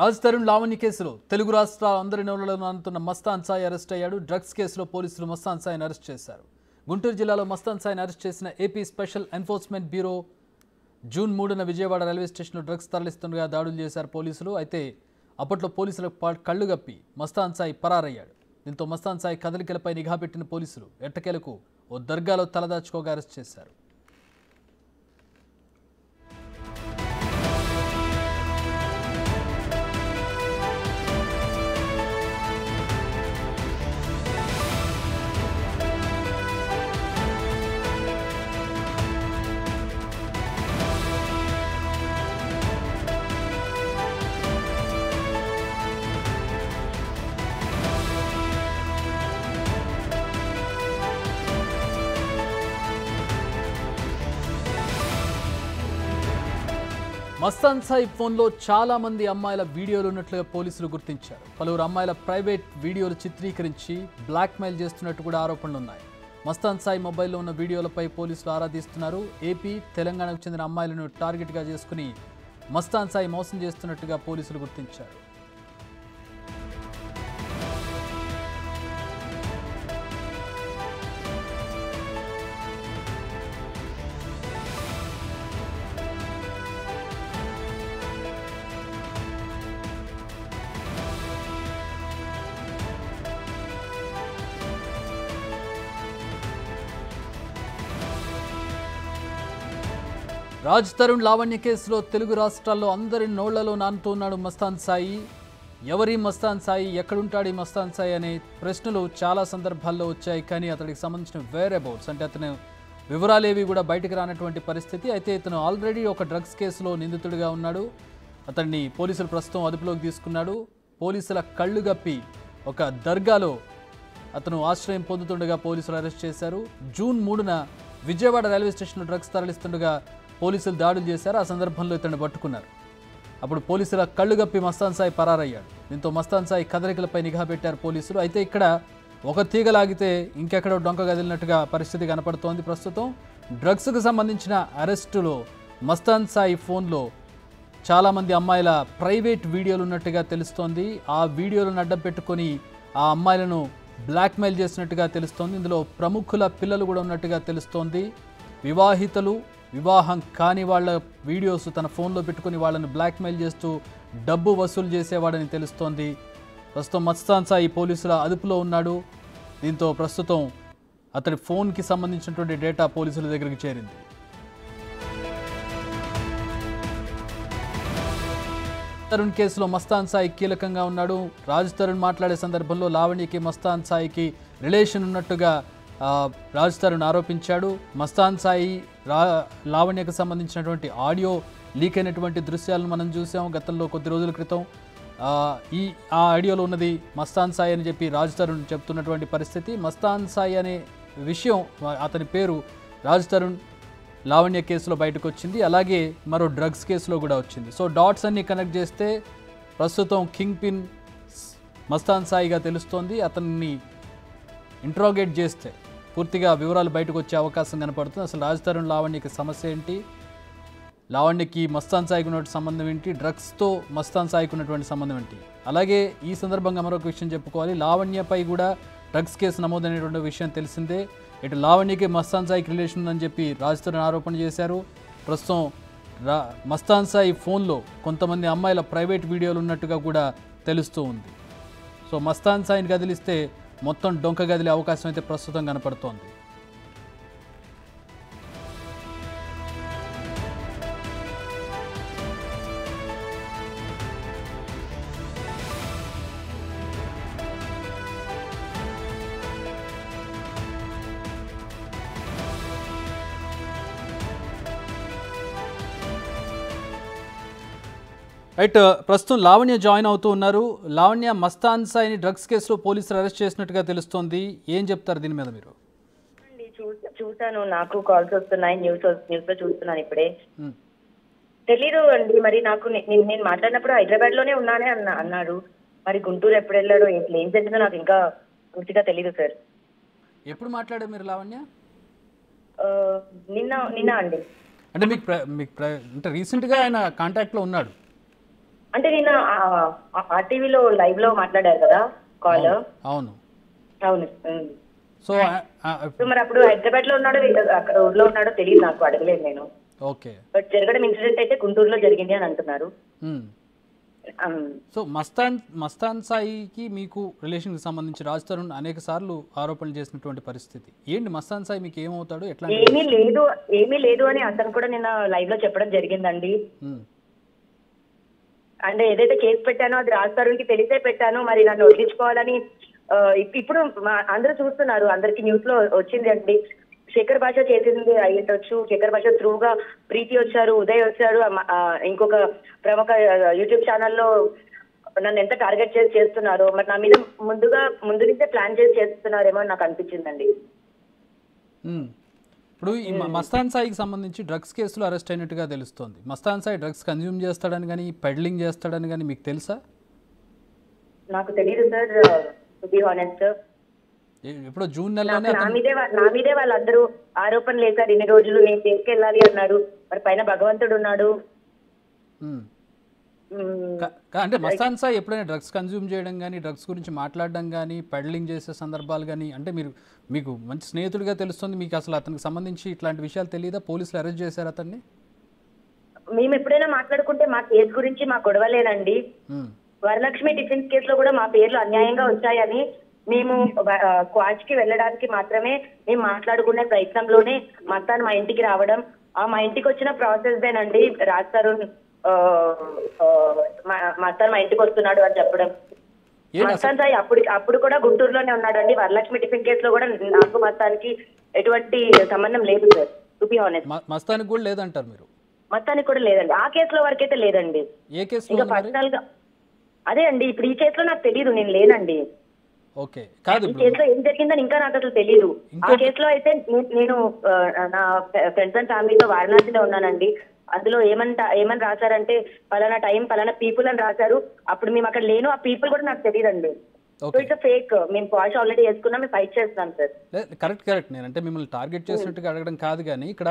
రాజ్ తరుణ్ లావణ్య కేసులో తెలుగు రాష్ట్రాల అందరి నోళ్లలో నానుతున్న మస్తాన్ సాయి అరెస్ట్ అయ్యాడు. డ్రగ్స్ కేసులో పోలీసులు మస్తాన్ సాయిని అరెస్ట్ చేశారు. గుంటూరు జిల్లాలో మస్తాన్ సాయిని అరెస్ట్ చేసిన AP special enforcement bureau June 3న విజయవాడ రైల్వే స్టేషన్లో డ్రగ్స్ తరలిస్తుండగా దాడులు చేశారు పోలీసులు. అయితే అప్పట్లో పోలీసులకు కళ్లుగప్పి మస్తాన్ సాయి పరారయ్యాడు. దీంతో మస్తాన్ సాయి కదలికలపై నిఘా పెట్టిన పోలీసులు ఎట్టకేలకు ఓ దర్గాలో తలదాచుకోగా అరెస్ట్ చేశారు. మస్తాన్ సాయి ఫోన్లో చాలా మంది అమ్మాయిల వీడియోలు ఉన్నట్లుగా పోలీసులు గుర్తించారు. పలువురు అమ్మాయిల ప్రైవేట్ వీడియోలు చిత్రీకరించి బ్లాక్మెయిల్ చేస్తున్నట్టు కూడా ఆరోపణలు ఉన్నాయి. మస్తాన్ సాయి మొబైల్లో ఉన్న వీడియోలపై పోలీసులు ఆరా తీస్తున్నారు. ఏపీ, తెలంగాణకు చెందిన అమ్మాయిలను టార్గెట్గా చేసుకుని మస్తాన్ సాయి మోసం చేస్తున్నట్టుగా పోలీసులు గుర్తించారు. రాజ్ తరుణ్ లావణ్య కేసులో తెలుగు రాష్ట్రాల్లో అందరి నోళ్లలో నానుతున్నాడు మస్తాన్ సాయి. ఎవరి మస్తాన్ సాయి, ఎక్కడుంటాడు ఈ మస్తాన్ సాయి అనే ప్రశ్నలు చాలా సందర్భాల్లో వచ్చాయి. కానీ అతడికి సంబంధించిన వేరబౌట్స్ అంటే అతను వివరాలేవి కూడా బయటకు రానటువంటి పరిస్థితి. అయితే ఇతను ఆల్రెడీ ఒక డ్రగ్స్ కేసులో నిందితుడిగా ఉన్నాడు. అతన్ని పోలీసులు ప్రస్తుతం అదుపులోకి తీసుకున్నాడు. పోలీసుల కళ్ళు గప్పి ఒక దర్గాలో అతను ఆశ్రయం పొందుతుండగా పోలీసులు అరెస్ట్ చేశారు. జూన్ 3న విజయవాడ రైల్వే స్టేషన్లో డ్రగ్స్ తరలిస్తుండగా పోలీసులు దాడులు చేశారు. ఆ సందర్భంలో ఇతన్ని పట్టుకున్నారు. అప్పుడు పోలీసుల కళ్ళు గప్పి మస్తాన్ సాయి పరారయ్యాడు. దీంతో మస్తాన్ సాయి కదలికలపై నిఘా పెట్టారు పోలీసులు. అయితే ఇక్కడ ఒక తీగ లాగితే ఇంకెక్కడో డొంక గదిలినట్టుగా పరిస్థితి కనపడుతోంది. ప్రస్తుతం డ్రగ్స్కు సంబంధించిన అరెస్టులో మస్తాన్ సాయి ఫోన్లో చాలామంది అమ్మాయిల ప్రైవేట్ వీడియోలు ఉన్నట్టుగా తెలుస్తోంది. ఆ వీడియోలను అడ్డం పెట్టుకొని ఆ అమ్మాయిలను బ్లాక్మెయిల్ చేసినట్టుగా తెలుస్తోంది. ఇందులో ప్రముఖుల పిల్లలు కూడా ఉన్నట్టుగా తెలుస్తోంది. వివాహితలు, వివాహం కాని వాళ్ళ వీడియోస్ తన ఫోన్లో పెట్టుకుని వాళ్ళని బ్లాక్మెయిల్ చేస్తూ డబ్బు వసూలు చేసేవాడని తెలుస్తోంది. ప్రస్తుతం మస్తాన్ సాయి పోలీసుల అదుపులో ఉన్నాడు. దీంతో ప్రస్తుతం అతడి ఫోన్కి సంబంధించినటువంటి డేటా పోలీసుల దగ్గరికి చేరింది. తరుణ్ కేసులో మస్తాన్ సాయి కీలకంగా ఉన్నాడు. రాజ్ తరుణ్ మాట్లాడే సందర్భంలో లావణ్యకి మస్తాన్ సాయికి రిలేషన్ ఉన్నట్టుగా రాజ్ తరుణ్ ఆరోపించాడు. మస్తాన్ సాయి లావణ్యకు సంబంధించినటువంటి ఆడియో లీక్ అయినటువంటి దృశ్యాలను మనం చూసాం గతంలో కొద్ది రోజుల క్రితం. ఆ ఆడియోలో ఉన్నది మస్తాన్ సాయి అని చెప్పి రాజ్ తరుణ్ చెప్తున్నటువంటి పరిస్థితి. మస్తాన్ సాయి అనే విషయం, అతని పేరు రాజ్ తరుణ్ లావణ్య కేసులో బయటకు వచ్చింది. అలాగే మరో డ్రగ్స్ కేసులో కూడా వచ్చింది. సో డాట్స్ అన్ని కనెక్ట్ చేస్తే ప్రస్తుతం కింగ్ పిన్ మస్తాన్ సాయిగా తెలుస్తోంది. అతన్ని ఇంట్రాగేట్ చేస్తే పూర్తిగా వివరాలు బయటకు వచ్చే అవకాశం కనపడుతుంది. అసలు రాజ్ తరుణ్ లావణ్యకి సమస్య ఏంటి, లావణ్యకి మస్తాన్ సాయికి ఉన్నటువంటి సంబంధం ఏంటి, డ్రగ్స్తో మస్తాన్ సాయికి ఉన్నటువంటి సంబంధం ఏంటి. అలాగే ఈ సందర్భంగా మరొక విషయం చెప్పుకోవాలి. లావణ్యపై కూడా డ్రగ్స్ కేసు నమోదైనటువంటి విషయం తెలిసిందే. ఇటు లావణ్యకి మస్తాన్ సాయికి రిలేషన్ ఉందని చెప్పి రాజ్ తరుణ్ ఆరోపణ చేశారు. ప్రస్తుతం మస్తాన్ సాయి ఫోన్లో కొంతమంది అమ్మాయిల ప్రైవేట్ వీడియోలు ఉన్నట్టుగా కూడా తెలుస్తూ ఉంది. సో మస్తాన్ సాయిని కదిలిస్తే మొత్తం డొంక గదిలే అవకాశం అయితే ప్రస్తుతం కనపడుతోంది. రైట్, ప్రస్తుతం లావణ్య జాయిన్ అవుతూ ఉన్నారు. లావణ్య, మస్తాన్ సాయిని డ్రగ్స్ కేసులో పోలీసులు అరెస్ట్ చేసినట్టుగా తెలుస్తోంది. ఏం చెప్తారు దీని మీద మీరు? చూసాను, నాకు కాల్స్ వస్తున్నాయి, న్యూస్ లో చూస్తున్నాను ఇప్పుడే. తెలీదు అండి, మరి నాకు నేను మాట్లాడినప్పుడు హైదరాబాద్ లోనే ఉన్నానే అన్నాడు. మరి గుంటూరు ఎప్పుడు వెళ్ళాడో ఏం జరిగిందో నాకు ఇంకా పూర్తిగా తెలీదు సార్. ఎప్పుడు మాట్లాడారు మీరు లావణ్య? నిన్న అండి. అంటే మీకు అంటే రీసెంట్గా ఆయన కాంటాక్ట్లో ఉన్నాడు? అంటే నిన్న ఆర్టీవీలో లైవ్ లో మాట్లాడారు కదా కాల్. అవును అవును. సో సో మరి అప్పుడు హైదరాబాద్ లో ఉన్నాడో అక్కడ ఊర్లో ఉన్నాడో తెలియదు, నాకు అడగలేదు నేను. ఓకే. బట్ జరగడం ఇన్సిడెంట్ అయితే గుంటూరులో జరిగింది అని అంటున్నారు. సో మస్తాన్ సాయికి మీకు రిలేషన్కి సంబంధించి రాజ్ తరుణ్ అనేక సార్లు ఆరోపణలు చేసినటువంటి పరిస్థితి ఏంటి? మస్తాన్ సాయి మీకు ఏమవుతాడు? ఎట్లా? ఏమీ లేదు అని అతను కూడా నిన్న లైవ్ లో చెప్పడం జరిగిందండి. అంటే ఏదైతే కేసు పెట్టానో అది రాజ్ తరుణ్కి తెలిసే పెట్టాను, మరి నన్ను వదిలించుకోవాలని ఇప్పుడు అందరూ చూస్తున్నారు, అందరికి న్యూస్ లో వచ్చింది అండి. శేఖర్ భాష చేసింది అయ్యుండొచ్చు, శేఖర్ భాష త్రూగా ప్రీతి వచ్చారు, ఉదయ్ వచ్చారు, ఇంకొక ప్రముఖ యూట్యూబ్ ఛానల్లో నన్ను ఎంత టార్గెట్ చేస్తున్నారు, మరి నా మీద ముందు నుంచే ప్లాన్ చేస్తున్నారేమో అని నాకు అనిపించిందండి. ఇప్పుడు ఈ మస్తాన్ సాయికి సంబంధించి డ్రగ్స్ కేసులో అరెస్ట్ అయినట్టుగా తెలుస్తోంది. మస్తాన్ సాయి డ్రగ్స్ కన్జ్యూమ్ చేస్తాడని కానీ పెడ్లింగ్ చేస్తాడని కానీ మీకు తెలుసా? నాకు తెలియదు సార్, టు బి హానెస్ట్. ఇప్పుడు జూన్ నెలలోనే నా మీదే వాళ్ళందరూ ఆరోపణలు వేశారు ఇన్ని రోజులు. నేను తీసుకెళ్ళాలి అన్నాడు, మరి పైన భగవంతుడు ఉన్నాడు. అంటే మస్తాన్ సాయి ఎప్పుడైనా డ్రగ్స్ కన్జ్యూమ్ చేయడం కానీ, డ్రగ్స్ గురించి మాట్లాడడం కానీ, పెడ్లింగ్ చేసే సందర్భాలు కానీ, అంటే మీకు మంచి స్నేహితుడిగా తెలుస్తుంది, మీకు అసలు అతనికి సంబంధించి ఇట్లాంటి విషయాలు తెలియదా? పోలీసులు అరెస్ట్ చేశారు అతన్ని? మేము ఎప్పుడైనా మాట్లాడుకుంటే మా కేసు గురించి మా గొడవలేనండి. వరలక్ష్మి టిఫిన్స్ కేసులో కూడా మా పేర్లు అన్యాయంగా వచ్చాయని మేము క్వాచ్ కి వెళ్ళడానికి మాత్రమే మేము మాట్లాడుకునే ప్రయత్నంలోనే మస్తాన్ మా ఇంటికి రావడం, మా ఇంటికి వచ్చిన ప్రాసెస్ దేనండి రాజ్ తరుణ్ మస్తాన్ మా ఇంటికి వస్తున్నాడు అని చెప్పడం. మస్తాన్ సాయి అప్పుడు కూడా గుంటూరులోనే ఉన్నాడండి. వరలక్ష్మి టిఫిన్ కేసులో కూడా నాకు మస్తానికి ఎటువంటి సంబంధం లేదు సార్, టు బి హానెస్ట్. మస్తానికి కూడా లేదంటారు మీరు? మస్తానికి కూడా లేదండి, ఆ కేసులో వరకైతే లేదండి. ఏ కేసు? ఇంకా పర్సనల్ గా అదే అండి, ఇప్పుడు ఈ కేసులో నాకు తెలియదు, నేను లేనండి. ఓకే, కాదు ఈ కేసులో ఏం జరిగిందని ఇంకా నాకు అసలు తెలియదు. ఆ కేసులో అయితే నేను నా ఫ్రెండ్స్ అండ్ ఫ్యామిలీతో వారణాసిలో ఉన్నానండి. అందులో ఏమని రాశారంటే పలానా టైం పలానా పీపుల్ అని రాశారు. అప్పుడు మేము అక్కడ లేను, ఆ పీపుల్ కూడా నాకు తెలియదండి. So it's fake. మేము పాష్ ఆల్రెడీ వేసుకున్నాం, మేము ఫైట్ చేస్తున్నాం సార్. కరెక్ట్. నేనంటే మిమ్మల్ని టార్గెట్ చేసినట్టుగా అడగడం కాదు, కానీ ఇక్కడ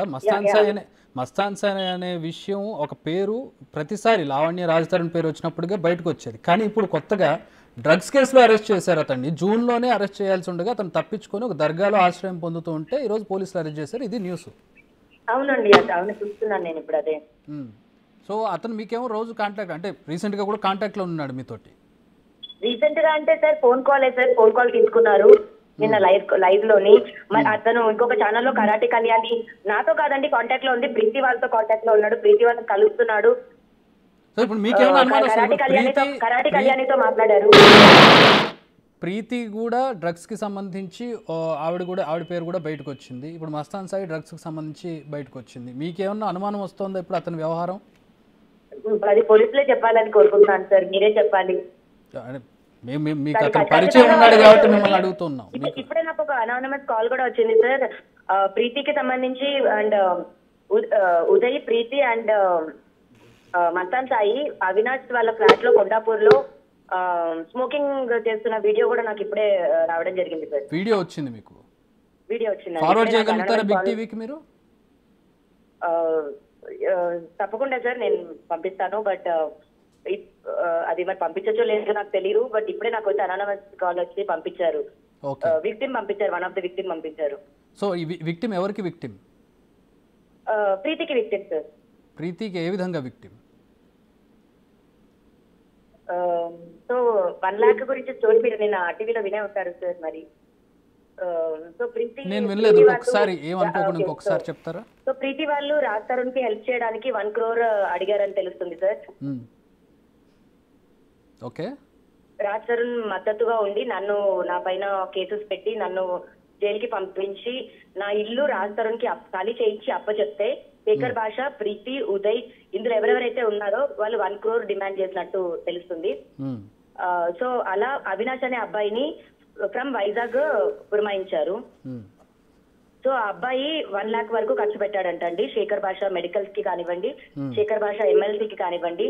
మస్తాన్ సాయి అనే విషయం ఒక పేరు ప్రతిసారి లావణ్య రాజ్ తరుణ్ పేరు వచ్చినప్పుడుగా బయటకు వచ్చేది. కానీ ఇప్పుడు కొత్తగా డ్రగ్స్ కేసులో అరెస్ట్ చేశారు అతన్ని. జూన్లోనే అరెస్ట్ చేయాల్సి ఉండగా అతను తప్పించుకొని ఒక దర్గాలో ఆశ్రయం పొందుతూ ఉంటే ఈరోజు పోలీసులు అరెస్ట్ చేశారు. ఇది న్యూస్. అవునండి, అవును చూస్తున్నాను నేను ఇప్పుడు అదే. సో అతను మీకేమో రోజు కాంటాక్ట్, అంటే రీసెంట్ గా కూడా కాంటాక్ట్ లో ఉన్నాడు మీతోటి? రీసెంట్ గా అంటే సార్ ఫోన్ కాల్ తీసుకున్నారు నిన్న లైవ్ లోని. మరి అతను ఇంకొక ఛానల్లో కరాటే కళ్యాణి నాతో కాదండి కాంటాక్ట్ లో ఉంది, ప్రీతి వాళ్ళతో కాంటాక్ట్ లో ఉన్నాడు, ప్రీతి వాళ్ళతో కలుస్తున్నాడు. సో ఇప్పుడు మీకేమైనా అనుమానం? కరాటే కళ్యాణితో మాట్లాడారు. ప్రీతి కూడా డ్రగ్స్ కి సంబంధించి ఆవిడ పేరు కూడా బయటకు వచ్చింది. ఇప్పుడు మస్తాన్ సాయి డ్రగ్స్ కి సంబంధించి బయటకు వచ్చింది. మీకేమన్నా అనుమానం వస్తుందా ఇప్పుడు అతని వ్యవహారం? అది పోలీసులే చెప్పాలని కోరుకుంటున్నాను సార్, మీరే చెప్పాలి. మీకు అతను పరిచయం ఉన్నాడు కాబట్టి మిమ్మల్ని అడుగుతున్నాం. ఇప్పుడే నాకు ఒక అనానమస్ కాల్ కూడా వచ్చింది సార్, ప్రీతికి సంబంధించి. అండ్ ఉదయ్, ప్రీతి అండ్ మస్తాన్ సాయి అవినాష్ వాళ్ళ ఫ్లాట్ లో కొండాపూర్ లో స్మోకింగ్ చేస్తున్న వీడియో కూడా నాకు ఇప్పుడే రావడం జరిగింది సార్. వీడియో వచ్చింది మీకు? వీడియో వచ్చింది. ఫార్వర్డ్ చేయగలుగుతారా బిగ్ టీవీకి మీరు? తప్పకుండా సార్, నేను పంపిస్తాను. బట్ అది మరి పంపించచ్చో లేదో నాకు తెలియదు. బట్ ఇప్పుడే నాకు వచ్చి అనానమస్ కాల్ వచ్చి పంపించారు, విక్టిమ్ పంపించారు, వన్ ఆఫ్ ద విక్టిమ్ పంపించారు. సో ఈ విక్టిమ్ ఎవరికి విక్టిమ్? ప్రీతికి విక్టిమ్ సార్. ప్రీతికి ఏ విధంగా విక్టిమ్? సో 1 lakh గురించి స్టోరీ మీరు నేను టీవీలో వినే ఉంటారు సార్. మరి సో ప్రీతి, నేను వినలేదు, ఒకసారి ఏమనుకోకుండా ఇంకొకసారి చెప్తారా? సో ప్రీతి వాళ్ళు రాజ్ తరుణ్ కి హెల్ప్ చేయడానికి 1 crore అడిగారని తెలుస్తుంది సార్. ఓకే. రాజ్ తరుణ్ మద్దతుగా ఉండి నా పైన కేసెస్ పెట్టి నన్ను జైలుకి పంపించి నా ఇల్లు రాజ్ తరుణ్ కి ఖాళీ చేయించి అప్పచెప్తే శేఖర్ భాష, ప్రీతి, ఉదయ్ ఇందులో ఎవరెవరైతే ఉన్నారో వాళ్ళు 1 crore డిమాండ్ చేసినట్టు తెలుస్తుంది. సో అలా అవినాష్ అనే అబ్బాయిని ఫ్రమ్ వైజాగ్ పురమాయించారు. సో ఆ అబ్బాయి 1 lakh వరకు ఖర్చు పెట్టాడంటండి. శేఖర్ భాష మెడికల్స్ కి కానివ్వండి, శేఖర్ భాష MLC కి కానివ్వండి,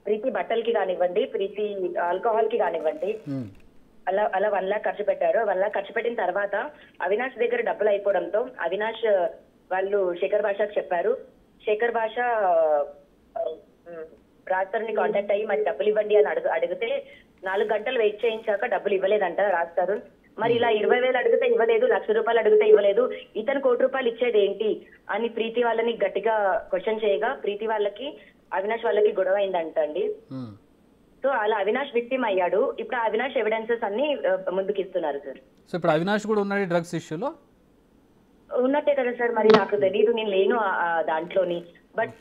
ప్రీతి బట్టలకి కానివ్వండి, ప్రీతి ఆల్కహాల్ కి కానివ్వండి, అలా 1 lakh ఖర్చు పెట్టారు. 1 lakh ఖర్చు పెట్టిన తర్వాత అవినాష్ దగ్గర డబ్బులు అయిపోవడంతో అవినాష్ వాళ్ళు శేఖర్ భాషకు చెప్పారు. శేఖర్ భాష రాజ్ తరుణ్ ని కాంటాక్ట్ అయ్యి మరి డబ్బులు ఇవ్వండి అని అడిగితే 4 గంటలు వెయిట్ చేయించాక డబ్బులు ఇవ్వలేదంట రాజ్ తరుణ్. మరి ఇలా 20,000 అడిగితే ఇవ్వలేదు, 1,00,000 రూపాయలు అడిగితే ఇవ్వలేదు, ఇతను 1 కోటి రూపాయలు ఇచ్చేది ఏంటి అని ప్రీతి వాళ్ళని గట్టిగా క్వశ్చన్ చేయగా ప్రీతి వాళ్ళకి అవినాష్ వాళ్ళకి గొడవ అయిందంట అండి. సో అలా అవినాష్ విక్టిమ్ అయ్యాడు. ఇప్పుడు ఆ అవినాష్ ఎవిడెన్సెస్ అన్ని ముందుకు ఇస్తున్నారు సార్. సో ఇప్పుడు అవినాష్ కూడా ఉన్నాడు డ్రగ్స్ ఇష్యూలో? ఉన్నట్టే కదా సార్, మరి నాకు తెలియదు, నేను లేను దాంట్లోని, బట్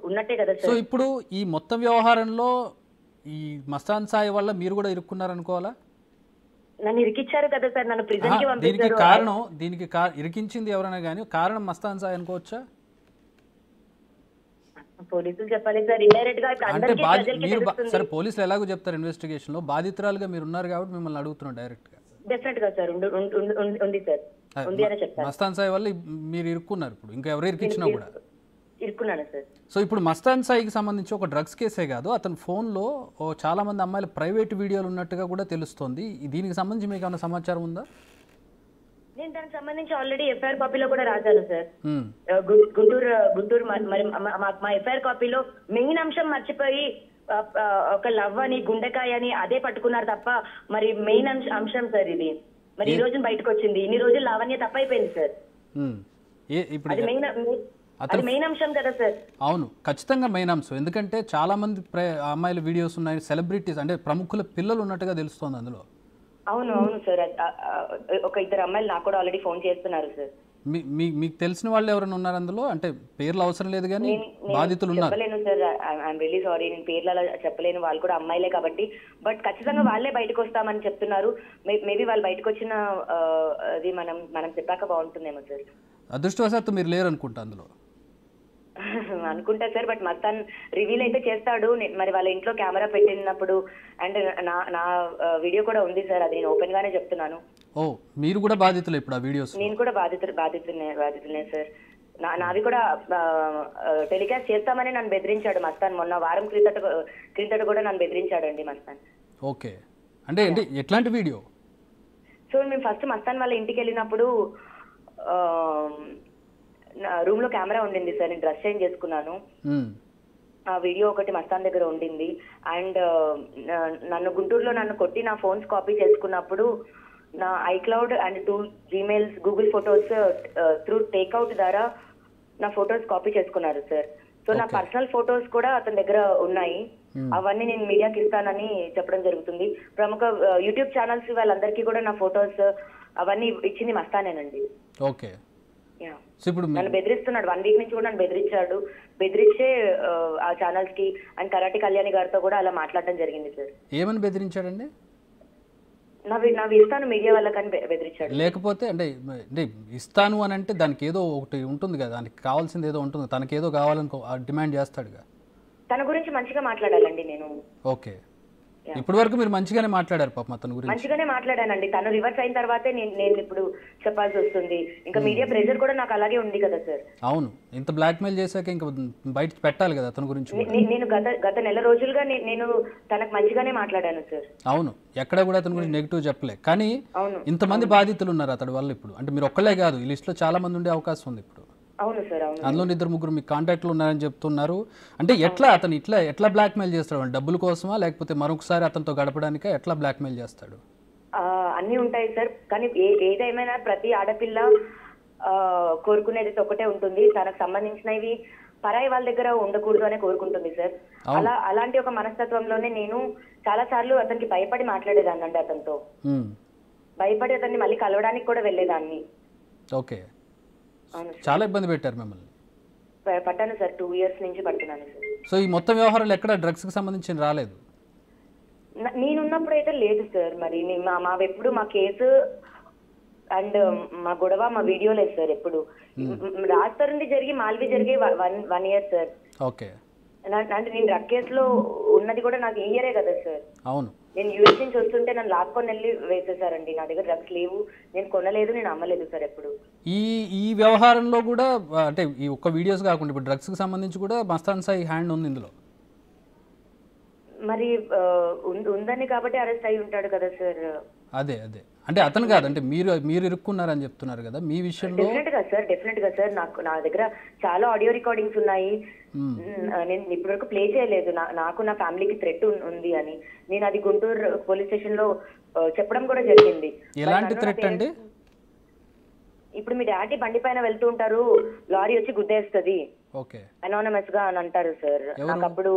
ఉన్నట్టే కదా సార్. సో ఇప్పుడు ఈ మొత్తం వ్యవహారంలో ఈ మస్తాన్ సాయి వల్ల మీరు కూడా ఇరుక్కున్నారనుకోవాలా? నన్ను ఇరికిచ్చారు కదా సార్, నన్ను ప్రిజన్ కి దీనికి కారణం, ఇరికించింది ఎవరైనా కానీ కారణం మస్తాన్ సాయి అనుకోవచ్చా? పోలీసులు చెప్పాలి సార్, ఇండైరెక్ట్ గా అంటే సరే పోలీసులు ఎలాగో చెప్తారు ఇన్వెస్టిగేషన్ లో, బాధితురాలుగా మీరు ఉన్నారు కాబట్టి మిమ్మల్ని అడుగుతున్నాం డైరెక్ట్ గా. డెఫినెట్ గా సార్ ఉంది సార్, ఉంది అని చెప్తాను. మస్తాన్ సాయి వల్ల మీరు ఇరుక్కున్నారు, ఇప్పుడు ఇంకా ఎవరు ఇరికించినా కూడా ఇరుక్కున్నాను సార్. సో ఇప్పుడు మస్తాన్ సాయికి సంబంధించి ఒక డ్రగ్స్ కేసే కాదు, అతని ఫోన్లో చాలా మంది అమ్మాయిల ప్రైవేట్ వీడియోలు ఉన్నట్టుగా కూడా తెలుస్తోంది. దీనికి సంబంధించి మీకు ఏమైనా సమాచారం ఉందా? నేను దానికి సంబంధించి ఆల్రెడీ ఎఫ్ఐఆర్ కాపీలో కూడా రాశాను సార్. గుంటూరు మరి మా ఎఫ్ఐఆర్ కాపీలో మెయిన్ అంశం మర్చిపోయి ఒక లవ్ అని గుండెకాయ అని అదే పట్టుకున్నారు తప్ప మరి మెయిన్ అంశం సార్ ఇది. మరి ఈ రోజు బయటకు వచ్చింది, ఇన్ని రోజులు లావణ్య తప్పైపోయింది సార్. అది మెయిన్ అంశం కదా సార్. అవును, ఖచ్చితంగా మెయిన్ అంశం. ఎందుకంటే చాలా మంది అమ్మాయిల వీడియోస్ ఉన్నాయి, సెలబ్రిటీస్ అంటే ప్రముఖుల పిల్లలు ఉన్నట్టుగా తెలుస్తోంది అందులో. అవును సార్, ఒక 2 అమ్మాయిలు నాకు కూడా ఆల్రెడీ ఫోన్ చేస్తున్నారు సార్. మీకు తెలిసిన వాళ్ళు ఎవరైనా ఉన్నారు అందులో? అంటే పేర్లు అవసరం లేదు కానీ బాధితులు ఉన్నారు. చెప్పలేను సార్, ఐఎమ్ రియల్లీ సారీ, నేను పేర్లు అలా చెప్పలేను, వాళ్ళు కూడా అమ్మాయిలే కాబట్టి. బట్ ఖచ్చితంగా వాళ్ళే బయటకు వస్తామని చెప్తున్నారు. మేబీ వాళ్ళు బయటకు వచ్చిన అది మనం చెప్పాక బాగుంటుందేమో సార్. అదృష్టవశాత్తు మీరు లేరు అనుకుంటా అందులో. అనుకుంటా సార్, బట్ మస్తాన్ రివీల్ అయితే చేస్తాడు. మరి వాళ్ళ ఇంట్లో కెమెరా పెట్టినప్పుడు అండ్ నా వీడియో కూడా ఉంది సార్, అది నేను ఓపెన్ గానే చెప్తున్నాను. ఓ, మీరు కూడా బాధితులు ఇప్పుడు ఆ వీడియోస్? నేను కూడా బాధితులనే సార్. నావి కూడా టెలికాస్ట్ చేస్తామని నన్ను బెదిరించాడు మస్తాన్. మొన్న వారం క్రిందట కూడా నన్ను బెదిరించాడండి మస్తాన్. ఓకే, అంటే ఎట్లాంటి వీడియో? సో మేము ఫస్ట్ మస్తాన్ వాళ్ళ ఇంటికి వెళ్ళినప్పుడు రూమ్ లో కెమెరా ఉండింది సార్, నేను డ్రెస్ చేంజ్ చేసుకున్నాను. ఆ వీడియో ఒకటి మస్తాన్ దగ్గర ఉండింది. అండ్ నన్ను గుంటూరులో నన్ను కొట్టి నా ఫోన్స్ కాపీ చేసుకున్నప్పుడు నా iCloud and 2 Gmails Google photos through takeout ద్వారా నా ఫొటోస్ కాపీ చేసుకున్నారు సార్. సో నా పర్సనల్ ఫొటోస్ కూడా అతని దగ్గర ఉన్నాయి. అవన్నీ నేను మీడియాకి ఇస్తానని చెప్పడం జరుగుతుంది. ప్రముఖ యూట్యూబ్ ఛానల్స్ వాళ్ళందరికీ కూడా నా ఫొటోస్ అవన్నీ ఇచ్చింది మస్తానేనండి. ఓకే, నన్ను బెదిరిస్తున్నాడు, 1 వీక్ నుంచి కూడా నన్ను బెదిరించే ఆ ఛానల్స్ కి అండ్ కరాటి కళ్యాణి గారితో కూడా అలా మాట్లాడడం జరిగింది సార్. ఏమని బెదిరించాడండి? నావి ఇస్తాను మీడియా వాళ్ళకని బెదిరించాడు. లేకపోతే అంటే ఇస్తాను అని అంటే దానికి ఏదో ఒకటి ఉంటుంది కదా, దానికి కావాల్సింది ఏదో ఉంటుంది, తనకి ఏదో కావాలని డిమాండ్ చేస్తాడుగా. తన గురించి మంచిగా మాట్లాడాలండి నేను. ఓకే, ఇప్పటి వరకు మీరు మంచిగానే మాట్లాడారు పాపం అతని గురించి? మంచిగానే మాట్లాడానండి. తను రివర్స్ అయిన తర్వాతే నేను ఇప్పుడు చెప్పాల్సి వస్తుంది. ఇంకా మీడియా ప్రెషర్ కూడా నాకు అలాగే ఉంది కదా సార్. అవును, ఇంత బ్లాక్ మెయిల్ చేశాక ఇంకా బయట పెట్టాలి కదా అతని గురించి. నేను గత నెల రోజులుగా నేను తనకు మంచిగానే మాట్లాడాను సార్. అవును, ఎక్కడ కూడా అతని గురించి నెగిటివ్ చెప్పలే. కానీ ఇంతమంది బాధితులు ఉన్నారు అతడి వల్ల ఇప్పుడు. అంటే మీరు ఒక్కలే కాదు, ఈ లిస్ట్ లో చాలా మంది ఉండే అవకాశం ఉంది ఇప్పుడు. అవును సార్, అవును. అందులో 2-3 మీకు కాంటాక్ట్లు ఉన్నారని చెప్తున్నారు. అంటే అతను ఎట్లా బ్లాక్ మెయిల్ చేస్తాడు? డబ్బుల కోసమా లేకపోతే మరొకసారి అతనితో గడపడానికా? ఎట్లా బ్లాక్ మెయిల్ చేస్తాడు? అన్ని ఉంటాయి సార్, కానీ ఏదేమైనా ప్రతి ఆడపిల్ల కోరుకునేది ఒకటే ఉంటుంది, తనకు సంబంధించినవి పరాయి వాళ్ళ దగ్గర ఉండకూడదు అని కోరుకుంటుంది సార్. అలాంటి ఒక మనస్తత్వంలోనే నేను చాలా సార్లు అతనికి భయపడి మాట్లాడేదాన్ని అండి. అతనితో భయపడి అతన్ని మళ్ళీ కలవడానికి కూడా వెళ్ళేదాన్ని. ఓకే, చాలా ఇబ్బంది పెట్టారు మిమ్మల్ని? పట్టాను సార్, 2 ఇయర్స్ నుంచి పడుతున్నాను సార్. సో ఈ మొత్తం వ్యవహారాలు ఎక్కడ డ్రగ్స్ కి సంబంధించి రాలేదు? నేనున్నప్పుడు అయితే లేదు సార్. మరి మావెప్పుడు మా కేసు అండ్ మా గొడవ మా వీడియో లేదు సార్. ఎప్పుడు రాజ్ తరుణ్ జరిగి మాల్వి జరిగి 1 ఇయర్ సార్. ఓకే, అంటే నేను డ్రగ్ కేసులో ఉన్నది కూడా నాకు ఈ ఇయరే కదా సార్. అవును, నేను యూఎస్ నుంచి వస్తుంటే నన్ను లాక్కొని వెళ్ళి వేసేసారండి. నా దగ్గర డ్రగ్స్ లేవు, నేను కొనలేదు, నేను అమ్మలేదు సార్ ఎప్పుడు. ఈ వ్యవహారంలో కూడా అంటే ఈ ఒక్క వీడియోస్ కాకుండా ఇప్పుడు డ్రగ్స్ కి సంబంధించి కూడా మస్తాన్ సాయి హ్యాండ్ ఉంది ఇందులో? మరి ఉందని కాబట్టి అరెస్ట్ అయి ఉంటాడు కదా సార్. అదే అంటే అతను కాదు, అంటే మీరు మీరు ఇరుక్కున్నారని చెప్తున్నారు కదా మీ విషయంలో. డెఫినెట్ గా సార్ నా దగ్గర చాలా ఆడియో రికార్డింగ్స్ ఉన్నాయి. నేను ఇప్పటివరకు ప్లే చేయలేదు. నాకు నా ఫ్యామిలీకి థ్రెట్ ఉంది అని నేను అది గుంటూరు పోలీస్ స్టేషన్ లో చెప్పడం కూడా జరిగింది. ఎలాంటి థ్రెట్ అండి? ఇప్పుడు మీ డాడీ బండి పైన వెళ్తూ ఉంటారు, లారీ వచ్చి గుద్దేస్తుంది అనానమస్ గా అని అంటారు సార్. నాకు అప్పుడు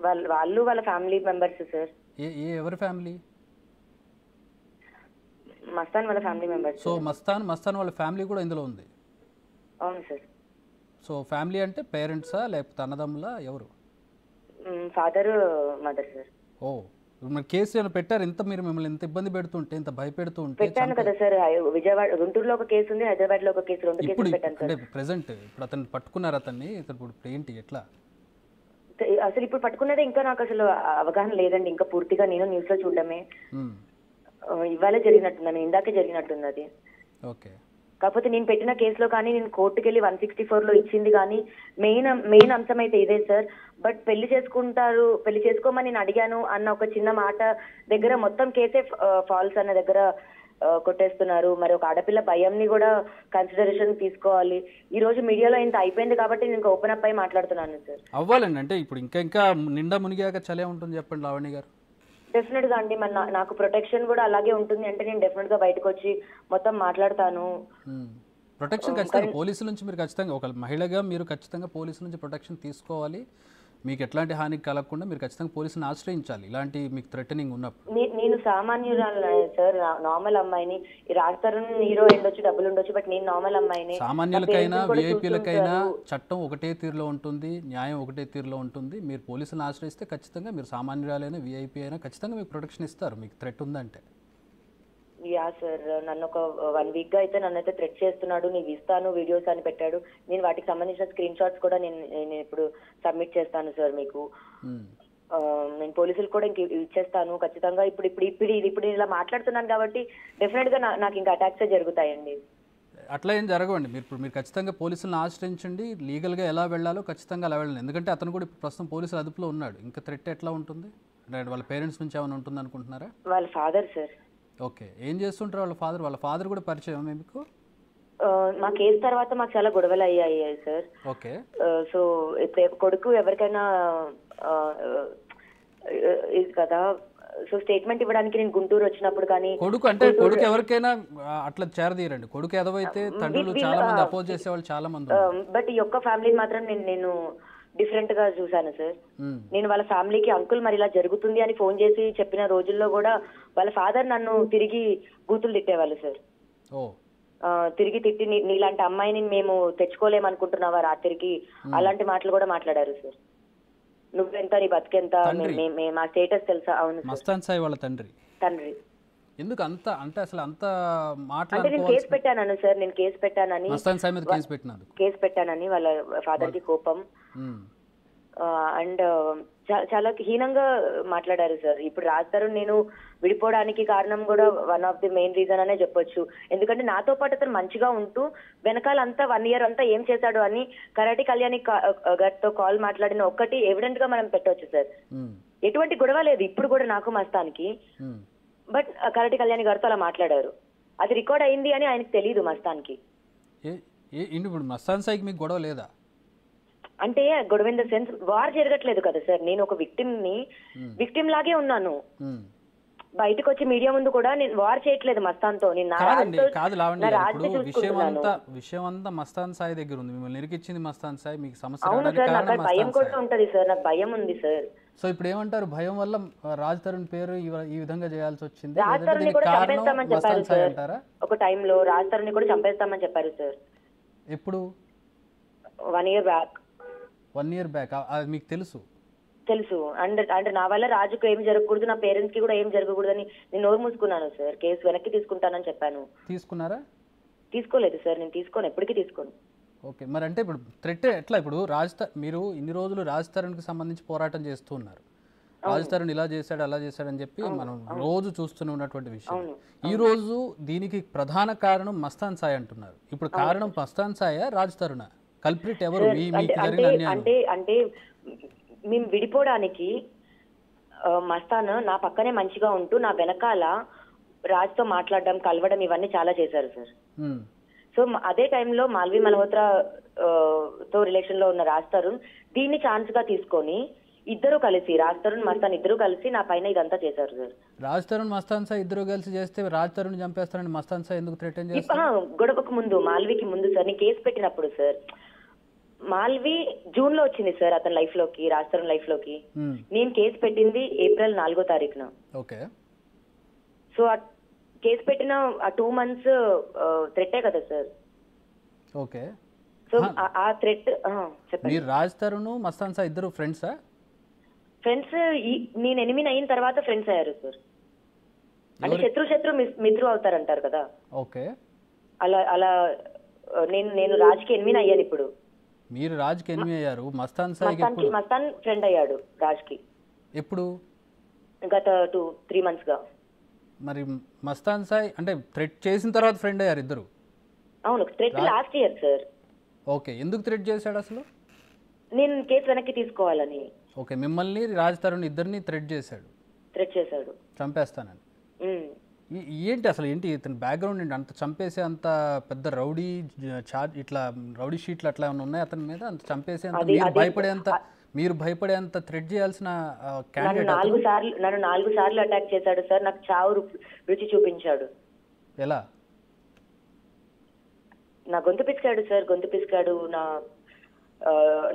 వాళ్ళు వాళ్ళ ఫ్యామిలీ మెంబర్స్ సార్. ఎవరి ఫ్యామిలీ? మస్తాన్ వాళ్ళ ఫ్యామిలీ మెంబర్స్. సో మస్తాన్ వాళ్ళ ఫ్యామిలీ కూడా ఇందులో ఉంది? అవును సార్. సో ఫ్యామిలీ అంటే పేరెంట్సా లేకపోతే అన్నదమ్ములా ఎవరు? Father mother sir. ఓ మరి కేసు ఏమైనా పెట్టారు? ఇంత మీరు మిమ్మల్ని ఎంత ఇబ్బంది పెడుతుంటే, ఇంత భయపెడుతూ ఉంటే? పెట్టాను కదా సార్. విజయవాడ గుంటూరులో ఒక కేసు ఉంది, హైదరాబాద్ లో ఒక కేసు, 2 కేసులు పెట్టాను సార్. అంటే ప్రెసెంట్ ఇప్పుడు అతను పట్టుకున్నారు, అతన్ని ఇప్పుడు ఏంటి ఎట్లా? అసలు ఇప్పుడు పట్టుకున్నదే ఇంకా నాకు అసలు అవగాహన లేదండి. ఇంకా పూర్తిగా నేను న్యూస్ లో చూడడమే. ఇవాళే జరిగినట్టుంది, ఇందాకే జరిగినట్టుంది అది. ఓకే. కాకపోతే నేను పెట్టిన కేసులో కానీ నేను కోర్టుకి వెళ్ళి 164 లో ఇచ్చింది కానీ మెయిన్ అంశం అయితే ఇదే సార్. బట్ పెళ్లి చేసుకోమని నేను అడిగాను అన్న ఒక చిన్న మాట దగ్గర మొత్తం కేసే ఫాల్స్ అన్న దగ్గర కొట్టేస్తున్నారు. మరి ఒక ఆడపిల్ల భయంని కూడా కన్సిడరేషన్ తీసుకోవాలి. ఈ రోజు మీడియాలో ఇంత అయిపోయింది కాబట్టి నేను ఓపెన్ అప్ అయి మాట్లాడుతున్నాను సార్. అవ్వాలండి, అంటే ఇప్పుడు ఇంకా నిండా మునిగాక చలే ఉంటుంది చెప్పండి లావణ్య గారు. డెఫినెట్ గా అండి, మరి నాకు ప్రొటెక్షన్ కూడా అలాగే ఉంటుంది అంటే నేను డెఫినెట్ గా బయటకు వచ్చి మొత్తం మాట్లాడతాను. ప్రొటెక్షన్ ఖచ్చితంగా పోలీసుల నుంచి మీరు ఖచ్చితంగా, ఒక మహిళగా మీరు ఖచ్చితంగా పోలీసుల నుంచి ప్రొటెక్షన్ తీసుకోవాలి. మీకు ఎట్లాంటి హాని కలగకుండా మీరు ఖచ్చితంగా పోలీసుని ఆశ్రయించాలి ఇలాంటి మీకు థ్రెటనింగ్ ఉన్నప్పుడు. నేను సామాన్యురాలు సార్, నార్మల్ అమ్మాయిని. రాస్తారు హీరో ఉండొచ్చు, డబ్బులు ఉండొచ్చు, బట్ నేను నార్మల్ అమ్మాయిని. సామాన్యులకైనా విఐపీలకైనా చట్టం ఒకటే తీరులో ఉంటుంది, న్యాయం ఒకటే తీరులో ఉంటుంది. మీరు పోలీసులను ఆశ్రయిస్తే ఖచ్చితంగా మీరు సామాన్యురాలైనా విఐపీ అయినా ఖచ్చితంగా మీకు ప్రొటెక్షన్ ఇస్తారు మీకు థ్రెట్ ఉందంటే. యా సార్, నన్ను ఒక 1 వీక్ గా అయితే నన్నైతే థ్రెట్ చేస్తున్నాడు. నీకు ఇస్తాను వీడియోస్ అని పెట్టాడు. నేను వాటికి సంబంధించిన స్క్రీన్ షాట్స్ కూడా నేను ఇప్పుడు సబ్మిట్ చేస్తాను సార్ మీకు. నేను పోలీసులు కూడా ఇంక ఇచ్చేస్తాను ఖచ్చితంగా. ఇప్పుడు ఇలా మాట్లాడుతున్నాను కాబట్టి డెఫినెట్ గా నాకు ఇంకా అటాక్స్ జరుగుతాయండి. అట్లా ఏం జరగవండి. మీరు ఖచ్చితంగా పోలీసులను ఆశ్రయించండి. లీగల్గా ఎలా వెళ్ళాలో ఖచ్చితంగా అలా వెళ్ళండి. ఎందుకంటే అతను కూడా ఇప్పుడు ప్రస్తుతం పోలీసుల అదుపులో ఉన్నాడు. ఇంకా థ్రెట్ ఎట్లా ఉంటుంది అంటే వాళ్ళ పేరెంట్స్ నుంచి ఏమైనా ఉంటుంది అనుకుంటున్నారా? వాళ్ళ ఫాదర్ సార్. ఓకే. ఏం చేస్తుంటారు వాళ్ళ ఫాదర్ కూడా పరిచయం మీకు? మా కేసు తర్వాత మాకు చాలా గొడవలు అయ్యాయి సార్. ఓకే. సో ఇప్పుడు కొడుకు ఎవరికైనా ఇది కదా, సో స్టేట్మెంట్ ఇవ్వడానికి నేను గుంటూరు వచ్చినప్పుడు కానీ కొడుకు ఎవరికైనా అట్లా చేరదీరండి. కొడుకు ఎదవైతే తండ్రులు చాలా మంది అపోజ్ చేసే వాళ్ళు చాలా మంది. బట్ ఈ యొక్క ఫ్యామిలీని మాత్రం నేను డిఫరెంట్ గా చూసాను సార్. నేను వాళ్ళ ఫ్యామిలీకి అంకుల్ మరి ఇలా జరుగుతుంది అని ఫోన్ చేసి చెప్పిన రోజుల్లో కూడా వాళ్ళ ఫాదర్ నన్ను తిరిగి బూతులు తిట్టేవాళ్ళు సార్. తిరిగి తిట్టి నీలాంటి అమ్మాయిని మేము తెచ్చుకోలేమనుకుంటున్నావా రాత్రికి, అలాంటి మాటలు కూడా మాట్లాడారు సార్. నువ్వెంత, నీ బతికెంత, మా స్టేటస్ తెలుసా? అవును, మస్తాన్ సాయి వాళ్ళ తండ్రి. ఎందుకు అంత అంటే అసలు అంత అంటే నేను కేసు పెట్టానని సార్, నేను కేసు పెట్టానని మస్తాన్ సాయి మీద కేసు పెట్టానని వాళ్ళ ఫాదర్ కి కోపం అండ్ చాలా హీనంగా మాట్లాడారు సార్. ఇప్పుడు రాస్తారు నేను విడిపోవడానికి కారణం కూడా one of the main reason అనే చెప్పొచ్చు. ఎందుకంటే నాతో పాటు అతను మంచిగా ఉంటూ వెనకాలంతా 1 year అంతా ఏం చేశాడు అని కరాటి కళ్యాణి గారితో కాల్ మాట్లాడిన ఒక్కటి ఎవిడెంట్ గా మనం పెట్టవచ్చు సార్. ఎటువంటి గొడవ లేదు ఇప్పుడు కూడా నాకు మస్తానికి. బట్ కరాటి కళ్యాణి గారితో అలా మాట్లాడారు, అది రికార్డ్ అయింది అని ఆయనకు తెలియదు మస్తాన్కి. ఇప్పుడు మస్తాన్ సాయికి మీకు గొడవ లేదా? అంటే గొడవ ఇన్ ద సెన్స్ వార్ జరగట్లేదు కదా సార్. నేను ఒక విక్టిమ్ లాగే ఉన్నాను. బయటకు వచ్చి మీడియా ముందు కూడా నేను వార్ చేయట్లేదు మస్తాన్ తో. విషయం అంతా మస్తాన్ సాయి దగ్గర ఉంది. మిమ్మల్ని నిరికిచ్చింది మస్తాన్ సాయి. మీకు సమస్య అవును సార్, నాకు భయం కూడా ఉంటది సార్, నాకు భయం ఉంది సార్. సో ఇప్పుడు ఏమంటారు, భయం వల్ల రాజ్ తరుణ్ పేరు ఈ విధంగా చేయాల్సి వచ్చింది? రాజ్ తరుణ్ కూడా చంపేస్తామని చెప్పారు సార్. ఒక టైంలో రాజ్ తరుణ్ కూడా చంపేస్తామని చెప్పారు సార్. ఎప్పుడు? 1 year బ్యాక్. 1 year back. అది మీకు తెలుసు? అంటే నా వల్ల రాజుకు ఏం జరగకూడదు, నా పేరెంట్స్ కి కూడా ఏం జరగకూడదని నేను నోరు మూసుకున్నాను సార్. కేసు వెనక్కి తీసుకుంటానని చెప్పాను. తీసుకున్నారా? తీసుకోలేదు సార్, నేను తీసుకోను, ఎప్పటికీ తీసుకోను. ఓకే. మరి అంటే ఇప్పుడు థ్రెట్ ఎట్లా? ఇప్పుడు మీరు ఇన్ని రోజులు రాజ్ తరుణ్కి సంబంధించి పోరాటం చేస్తూ ఉన్నారు. రాజ్ తరుణ్ ఇలా చేశాడు అలా చేశాడు అని చెప్పి మనం రోజు చూస్తూనే ఉన్నటువంటి విషయం. ఈ రోజు దీనికి ప్రధాన కారణం మస్తాన్ సాయి అంటున్నారు. ఇప్పుడు కారణం మస్తాన్ సాయా రాజ్ తరుణ? కల్ప్రిట్ ఎవరు? అంటే మేము విడిపోవడానికి మస్తాన్ నా పక్కనే మంచిగా ఉంటూ నా వెనకాల రాజ్తో మాట్లాడడం, కలవడం ఇవన్నీ చాలా చేశారు సార్. మ్మ్. సో అదే టైంలో మాల్వి మల్హోత్రా తో రిలేషన్ లో ఉన్న రాజ్ తరుణ్ దీన్ని ఛాన్స్ గా తీసుకొని ఇద్దరు కలిసి, రాజ్ తరుణ్ మస్తాన్ ఇద్దరు కలిసి నా పైన ఇదంతా చేశారు సార్. రాజ్ తరుణ్ మస్తాన్ సాయి ఇద్దరు కలిసి చేస్తే రాజ్ తరుణ్ చంపేస్తారని మస్తాన్ సాయి ఎందుకు థ్రెటన్ చేస్తారు? గొడవకు ముందు, మాల్వికి ముందు సార్, నేను కేసు పెట్టినప్పుడు సార్, మాల్వి జూన్ లో వచ్చింది సార్ అతని లైఫ్ లోకి, రాజ్ తరుణ్ లైఫ్ లోకి. నేను కేసు పెట్టింది ఏప్రిల్ 4వ తారీఖున. ఓకే. సో ఆ కేసు పెట్టిన ఆ 2 months థ్రెట్టే కదా సార్. ఓకే. సో ఆ థ్రెట్ చెప్పండి. మీరు రాజ్ తరుణ్ మస్తాన్ సాయి ఇద్దరు ఫ్రెండ్సా? ఫ్రెండ్స్, నేను ఎనిమిది అయిన తర్వాత ఫ్రెండ్స్ అయ్యారు సార్. అంటే శత్రు మిత్రు అవుతారంటారు కదా. ఓకే. అలా అలా నేను రాజ్కి ఎనిమిది అయ్యాను. ఇప్పుడు మీరు రాజ్కి ఎనిమిది అయ్యారు, మస్తాన్ సాయి మస్తాన్ ఫ్రెండ్ అయ్యాడు రాజ్కి. ఎప్పుడు? గత 2-3 months గా. మరి మస్తాన్ సాయి అంటే థ్రెట్ చేసిన తర్వాత ఫ్రెండ్ అయ్యారు ఇద్దరు? అవును, threat last year sir. Okay. ఎందుకు థ్రెట్ చేశాడు అసలు? నేను కేసు వెనక్కి తీసుకోవాలని. ఓకే. మిమ్మల్ని రాజ్ తరుణ్ ఇద్దరిని థ్రెట్ చేశాడు చంపేస్తానని. ఏంటి అసలు, ఏంటి ఇతని బ్యాక్గ్రౌండ్ ఏంటి? అంత చంపేసే అంత పెద్ద రౌడీ చార్జ్, ఇట్లా రౌడీ షీట్లు అట్లా ఏమైనా ఉన్నాయి అతని మీద? అంత చంపేసేంత, మీరు భయపడేంత థ్రెట్ చేయాల్సిన క్యాండిడేట్? నన్ను 4 సార్లు అటాక్ చేశాడు సార్. నాకు చావు రుచి చూపించాడు. ఎలా? నా గొంతు పిసికాడు సార్, గొంతు పిసికాడు.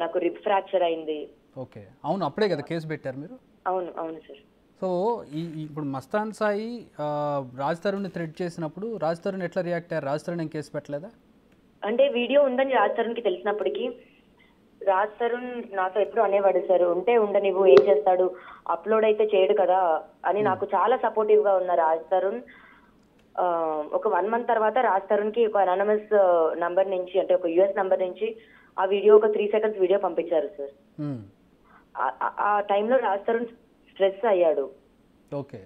నాకు రిబ్ ఫ్రాక్చర్ అయింది. ఓకే. అవును, అప్పుడే కదా కేసు పెట్టారు మీరు? అవును అవును సార్. సో ఇప్పుడు మస్తాన్ సాయి రాజ్ తరుణ్ని థ్రెట్ చేసినప్పుడు రాజ్ తరుణ్ ఎట్లా రియాక్ట్ అయ్యారు? రాజ్ తరుణ్ ఏం కేసు పెట్టలేదా? అంటే వీడియో ఉందని రాజ్ తరుణ్కి తెలిసినప్పటికీ రాజ్ తరుణ్ నాతో ఎప్పుడు అనేవాడు సార్, ఉంటే ఉండనివ్వు, ఏం చేస్తాడు, అప్లోడ్ అయితే చేయడు కదా అని. నాకు చాలా సపోర్టివ్ గా ఉన్న రాజ్ తరుణ్ ఒక 1 month తర్వాత రాజ్ తరుణ్కి ఒక అనానమస్ నంబర్ నుంచి, అంటే ఒక US నంబర్ నుంచి ఆ వీడియో, ఒక 3 seconds వీడియో పంపించారు సార్. ఆ టైంలో రాజ్ తరుణ్ స్ట్రెస్ అయ్యాడు. ఓకే.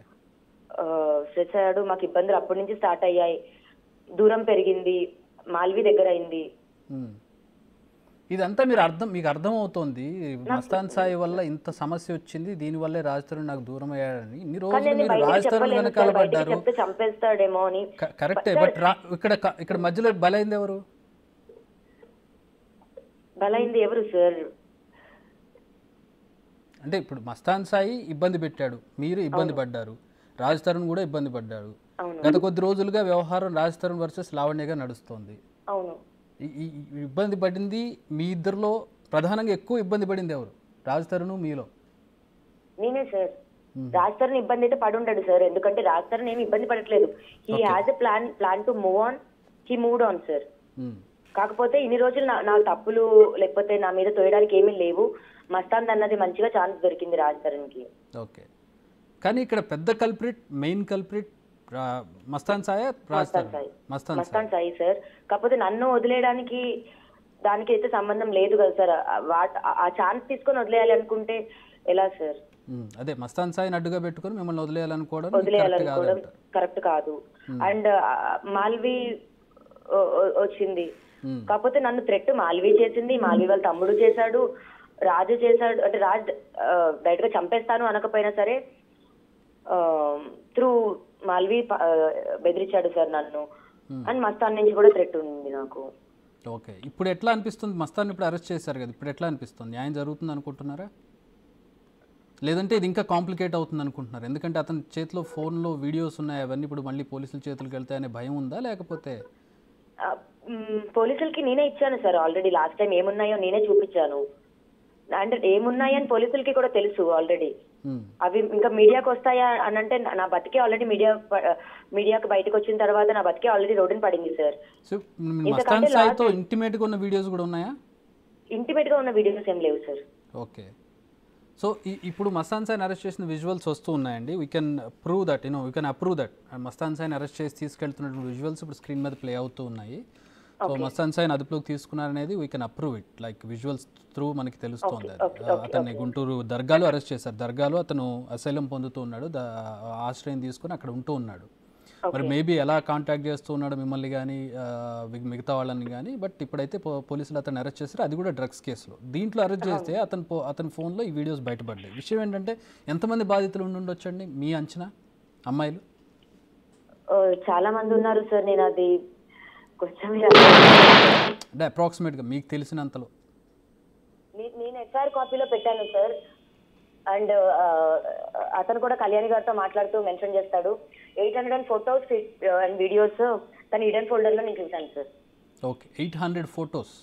స్ట్రెస్ అయ్యాడు. మాకు ఇబ్బందులు అప్పటి నుంచి స్టార్ట్ అయ్యాయి. దూరం పెరిగింది, మాల్వి దగ్గర అయింది. ఇదంతా మీకు అర్థం అవుతోంది, మస్తాన్ సాయి వల్ల ఇంత సమస్య వచ్చింది, దీని వల్లే రాజ్ తరుణ్ నాకు దూరం అయ్యాడని. ఇన్ని రోజులు మీరు రాజ్ తరుణ్ వెనకాల పడ్డారు, చంపేస్తాడేమో అని. కరెక్టే. బట్ ఇక్కడ మధ్యలో బలైంది ఎవరు? బలైంది ఎవరు సార్? అంటే ఇప్పుడు మస్తాన్ సాయి ఇబ్బంది పెట్టాడు, మీరు ఇబ్బంది పడ్డారు, రాజ్ తరుణ్ కూడా ఇబ్బంది పడ్డాడు. గత కొద్ది రోజులుగా వ్యవహారం రాజ్ తరుణ్ వర్సెస్ లావణ్యగా నడుస్తోంది. అవును. ఇబ్బంది పడింది మీ ఇద్దరిలో ప్రధానంగా ఎక్కువ ఇబ్బంది పడింది ఎవరు? రాజ్ తరుణ్ మీలో? నేనే సార్. రాజ్ తరుణ్ ఇబ్బంది అయితే పడి ఉండడు సార్, ఎందుకంటే రాజ్ తరుణ్ ఏమి ఇబ్బంది పడట్లేదు. He has a plan to move on, he moved on sir. కాకపోతే ఇన్ని రోజులు నా తప్పులు లేకపోతే నా మీద తోయడానికి ఏమీ లేవు. మస్తాన్ అన్నది మంచిగా ఛాన్స్ దొరికింది రాజ్ తరుణ్కి. ఓకే. కానీ ఇక్కడ పెద్ద culprit, main culprit Mastan Sai, Mastan Sai sir. కాకపోతే నన్ను వదిలేయడానికి దానికి అయితే సంబంధం లేదు కదా సార్. ఆ ఛాన్స్ తీసుకొని వదిలేయాలి అనుకుంటే ఎలా సార్? అదే మస్తాన్ సాయిని అడ్డుగా పెట్టుకొని మిమ్మల్ని వదిలేయాలనుకోవడం కరెక్ట్ కాదు. అండ్ మాల్వి వచ్చింది, కాకపోతే నన్ను థ్రెట్ మాల్వి చేసింది, మాల్వి వాళ్ళ తమ్ముడు చేశాడు, రాజు చేశాడు. అంటే రాజ్ డైరెక్ట్ గా చంపేస్తాను అనకపోయినా సరే త్రూ మాల్వి బెదిరించాడు సార్ నన్ను. అండ్ మస్తాన్ నుంచి కూడా థ్రెట్ ఉంది నాకు. ఓకే. ఇప్పుడు ఎట్లా అనిపిస్తుంది? మస్తాన్ ఇప్పుడు అరెస్ట్ చేశారు కదా, ఇప్పుడు ఎట్లా అనిపిస్తుంది? న్యాయం జరుగుతుంది అనుకుంటున్నారా, లేదంటే ఇది ఇంకా కాంప్లికేట్ అవుతుంది అనుకుంటున్నారు? ఎందుకంటే అతని చేతిలో ఫోన్లో వీడియోస్ ఉన్నాయి, అవన్నీ ఇప్పుడు మళ్ళీ పోలీసుల చేతులకు వెళ్తాయనే భయం ఉందా, లేకపోతే? పోలీసులకి నేనే ఇచ్చాను సార్ ఆల్రెడీ. లాస్ట్ టైం ఏమున్నాయో నేనే చూపించాను. అంటే ఏమున్నాయని పోలీసులకి కూడా తెలుసు ఆల్రెడీ. అవి ఇంకా మీడియాకి వస్తాయా అని అంటే నా బతికే ఆల్రెడీ మీడియాకి బయటకు వచ్చిన తర్వాత నా బతికే ఆల్రెడీ రోడ్డుని పడింది సార్. ఇంటిమేట్ గా ఉన్న వీడియోస్ కూడా ఉన్నాయా? ఇంటిమేట్ గా ఉన్న వీడియోస్ ఏం లేవు సార్. ఓకే. సో ఇప్పుడు మస్తాన్ సాయిని అరెస్ట్ చేసిన విజువల్స్ వస్తూ ఉన్నాయండి. We can prove that, we can approve that Mastan సాయిని అరెస్ట్ చేసి తీసుకెళ్తున్నటువంటి విజువల్స్ ఇప్పుడు స్క్రీన్ మీద ప్లే అవుతూ ఉన్నాయి. సో మస్తాన్ సాయిని అదుపులోకి తీసుకున్నారనేది we can approve it, like visuals through మనకి తెలుస్తోంది. అతన్ని గుంటూరు దర్గాలో అరెస్ట్ చేశారు. దర్గాలో అతను అసైలం పొందుతూ ఉన్నాడు, ఆశ్రయం తీసుకుని అక్కడ ఉంటూ ఉన్నాడు. మరి మేబీ ఎలా కాంటాక్ట్ చేస్తూ ఉన్నాడు మిమ్మల్ని కానీ మిగతా వాళ్ళని కానీ. బట్ ఇప్పుడైతే పోలీసులు అతను అరెస్ట్ చేశారు, అది కూడా డ్రగ్స్ కేసులో. దీంట్లో అరెస్ట్ చేస్తే అతని ఫోన్లో ఈ వీడియోస్ బయటపడ్డాయి. విషయం ఏంటంటే ఎంతమంది బాధితులు ఉండి ఉండొచ్చండి మీ అంచనా? అమ్మాయిలు చాలా మంది ఉన్నారు సార్. నేను అది కొంచెం అంటే అప్రాక్సిమేట్గా మీకు తెలిసినంతలో. నేను ఎఫ్ఐఆర్ కాపీలో పెట్టాను సార్. అండ్ అతను కూడా కళ్యాణి గారితో మాట్లాడుతూ మెన్షన్ చేస్తాడు 800 ఫొటోస్ అండ్ వీడియోస్ తన హిడెన్ ఫోల్డర్ లో నేను చూసాను sir. Okay, 800 photos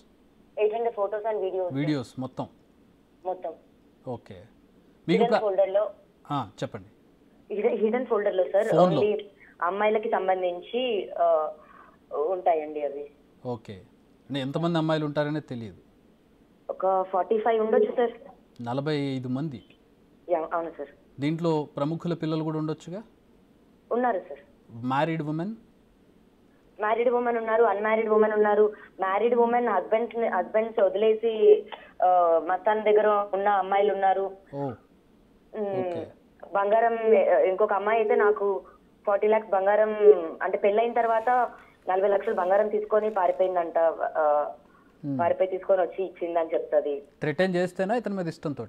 800 photos and videos మొత్తం. ఓకే, మీకు హిడెన్ ఫోల్డర్ లో చెప్పండి. హిడెన్ ఫోల్డర్ లో సార్ ఓన్లీ అమ్మాయిలకి సంబంధించి ఉంటాయండి అవి. ఓకే, అంటే ఎంతమంది అమ్మాయిలు ఉంటారనే తెలియదు. ఒక 45 ఉండొచ్చు సార్. 45 మంది? అవును సార్. దీంట్లో ప్రముఖుల పిల్లలు కూడా ఉండొచ్చుగా? ఉన్నారు సార్. మ్యారీడ్ ఉమెన్ ఉన్నారు, అన్మ్యారీడ్ ఉమెన్ ఉన్నారు. మ్యారీడ్ ఉమెన్ హస్బెండ్స్ వదిలేసి మస్తాన్ దగ్గర ఉన్న అమ్మాయిలు ఉన్నారు. బంగారం ఇంకొక అమ్మాయి అయితే నాకు 40 lakhs బంగారం, అంటే పెళ్ళైన తర్వాత 40 లక్షలు బంగారం తీసుకొని పారిపోయిందంట. పారిపోయి తీసుకొని వచ్చి ఇచ్చిందని చెప్తుంది. థ్రెటన్ చేస్తేనా ఇతని మీద ఇష్టంతో?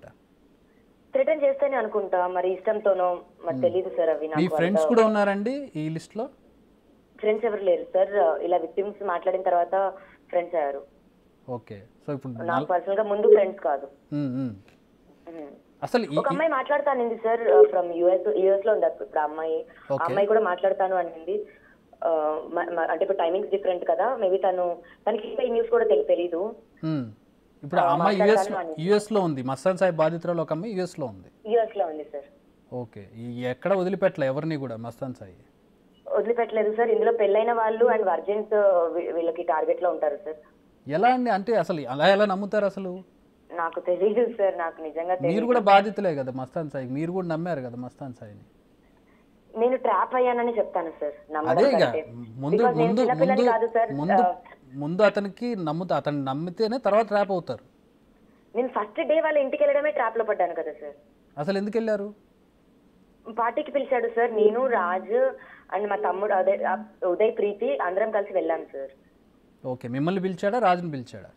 థ్రెటన్ చేస్తేనే అనుకుంటా, మరి ఇష్టంతోనో మరి తెలియదు సార్. అవి మీ ఫ్రెండ్స్ కూడా ఉన్నారండి ఈ లిస్ట్ లో? ఫ్రెండ్స్ ఎవరు లేరు సార్. ఇలా విక్టిమ్స్ మాట్లాడిన తర్వాత ఫ్రెండ్స్ అయ్యారు. ఓకే, సో ఇప్పుడు నాకు పర్సనల్ గా ముందు ఫ్రెండ్స్ కాదు. అసలు ఒక అమ్మాయి మాట్లాడతానింది సార్, ఫ్రమ్ యుఎస్ లో ఉంది ఇప్పుడు అమ్మాయి కూడా మాట్లాడతాను అనింది. అంటే ఇప్పుడు టైమింగ్స్ డిఫరెంట్ కదా, మేబీ తనకి ఈ న్యూస్ కూడా తెలీదు. ఇప్పుడు ఆ అమ్మాయి యుఎస్ లో ఉంది. మస్తాన్ సాయి బాధితురాలు ఒక అమ్మాయి యుఎస్ లో ఉంది సార్. ఓకే, ఎక్కడ వదిలిపెట్టలే ఎవరిని కూడా మస్తాన్ సాయి? వదిలిపెట్టలేదు సార్. ఇందులో పెళ్ళైన వాళ్ళు అండ్ వర్జిన్స్ వీళ్ళకి టార్గెట్ లో ఉంటారు సార్. ఎలా అండి? అంటే అసలు అలా ఎలా నమ్ముతారు అసలు? నాకు తెలియదు సార్, నాకు నిజంగా మీరు కూడా బాధితులే కదా మస్తాన్ సాయి, మీరు కూడా నమ్మారు కదా మస్తాన్ సాయిని. నేను ట్రాప్ అయ్యానని చెప్తాను సార్. అదే ముందు అతనికి అతన్ని నమ్మితేనే తర్వాత ట్రాప్ అవుతారు. నేను ఫస్ట్ డే వాళ్ళ ఇంటికి వెళ్ళడమే ట్రాప్ లో పడ్డాను కదా సార్. అసలు ఎందుకు వెళ్ళారు? పార్టీకి పిలిచాడు సార్. నేను, రాజ్ అండ్ మా తమ్ముడు అదే ఉదయ్, ప్రీతి అందరం కలిసి వెళ్ళాం సార్. ఓకే, మిమ్మల్ని పిలిచాడా రాజుని పిలిచాడా?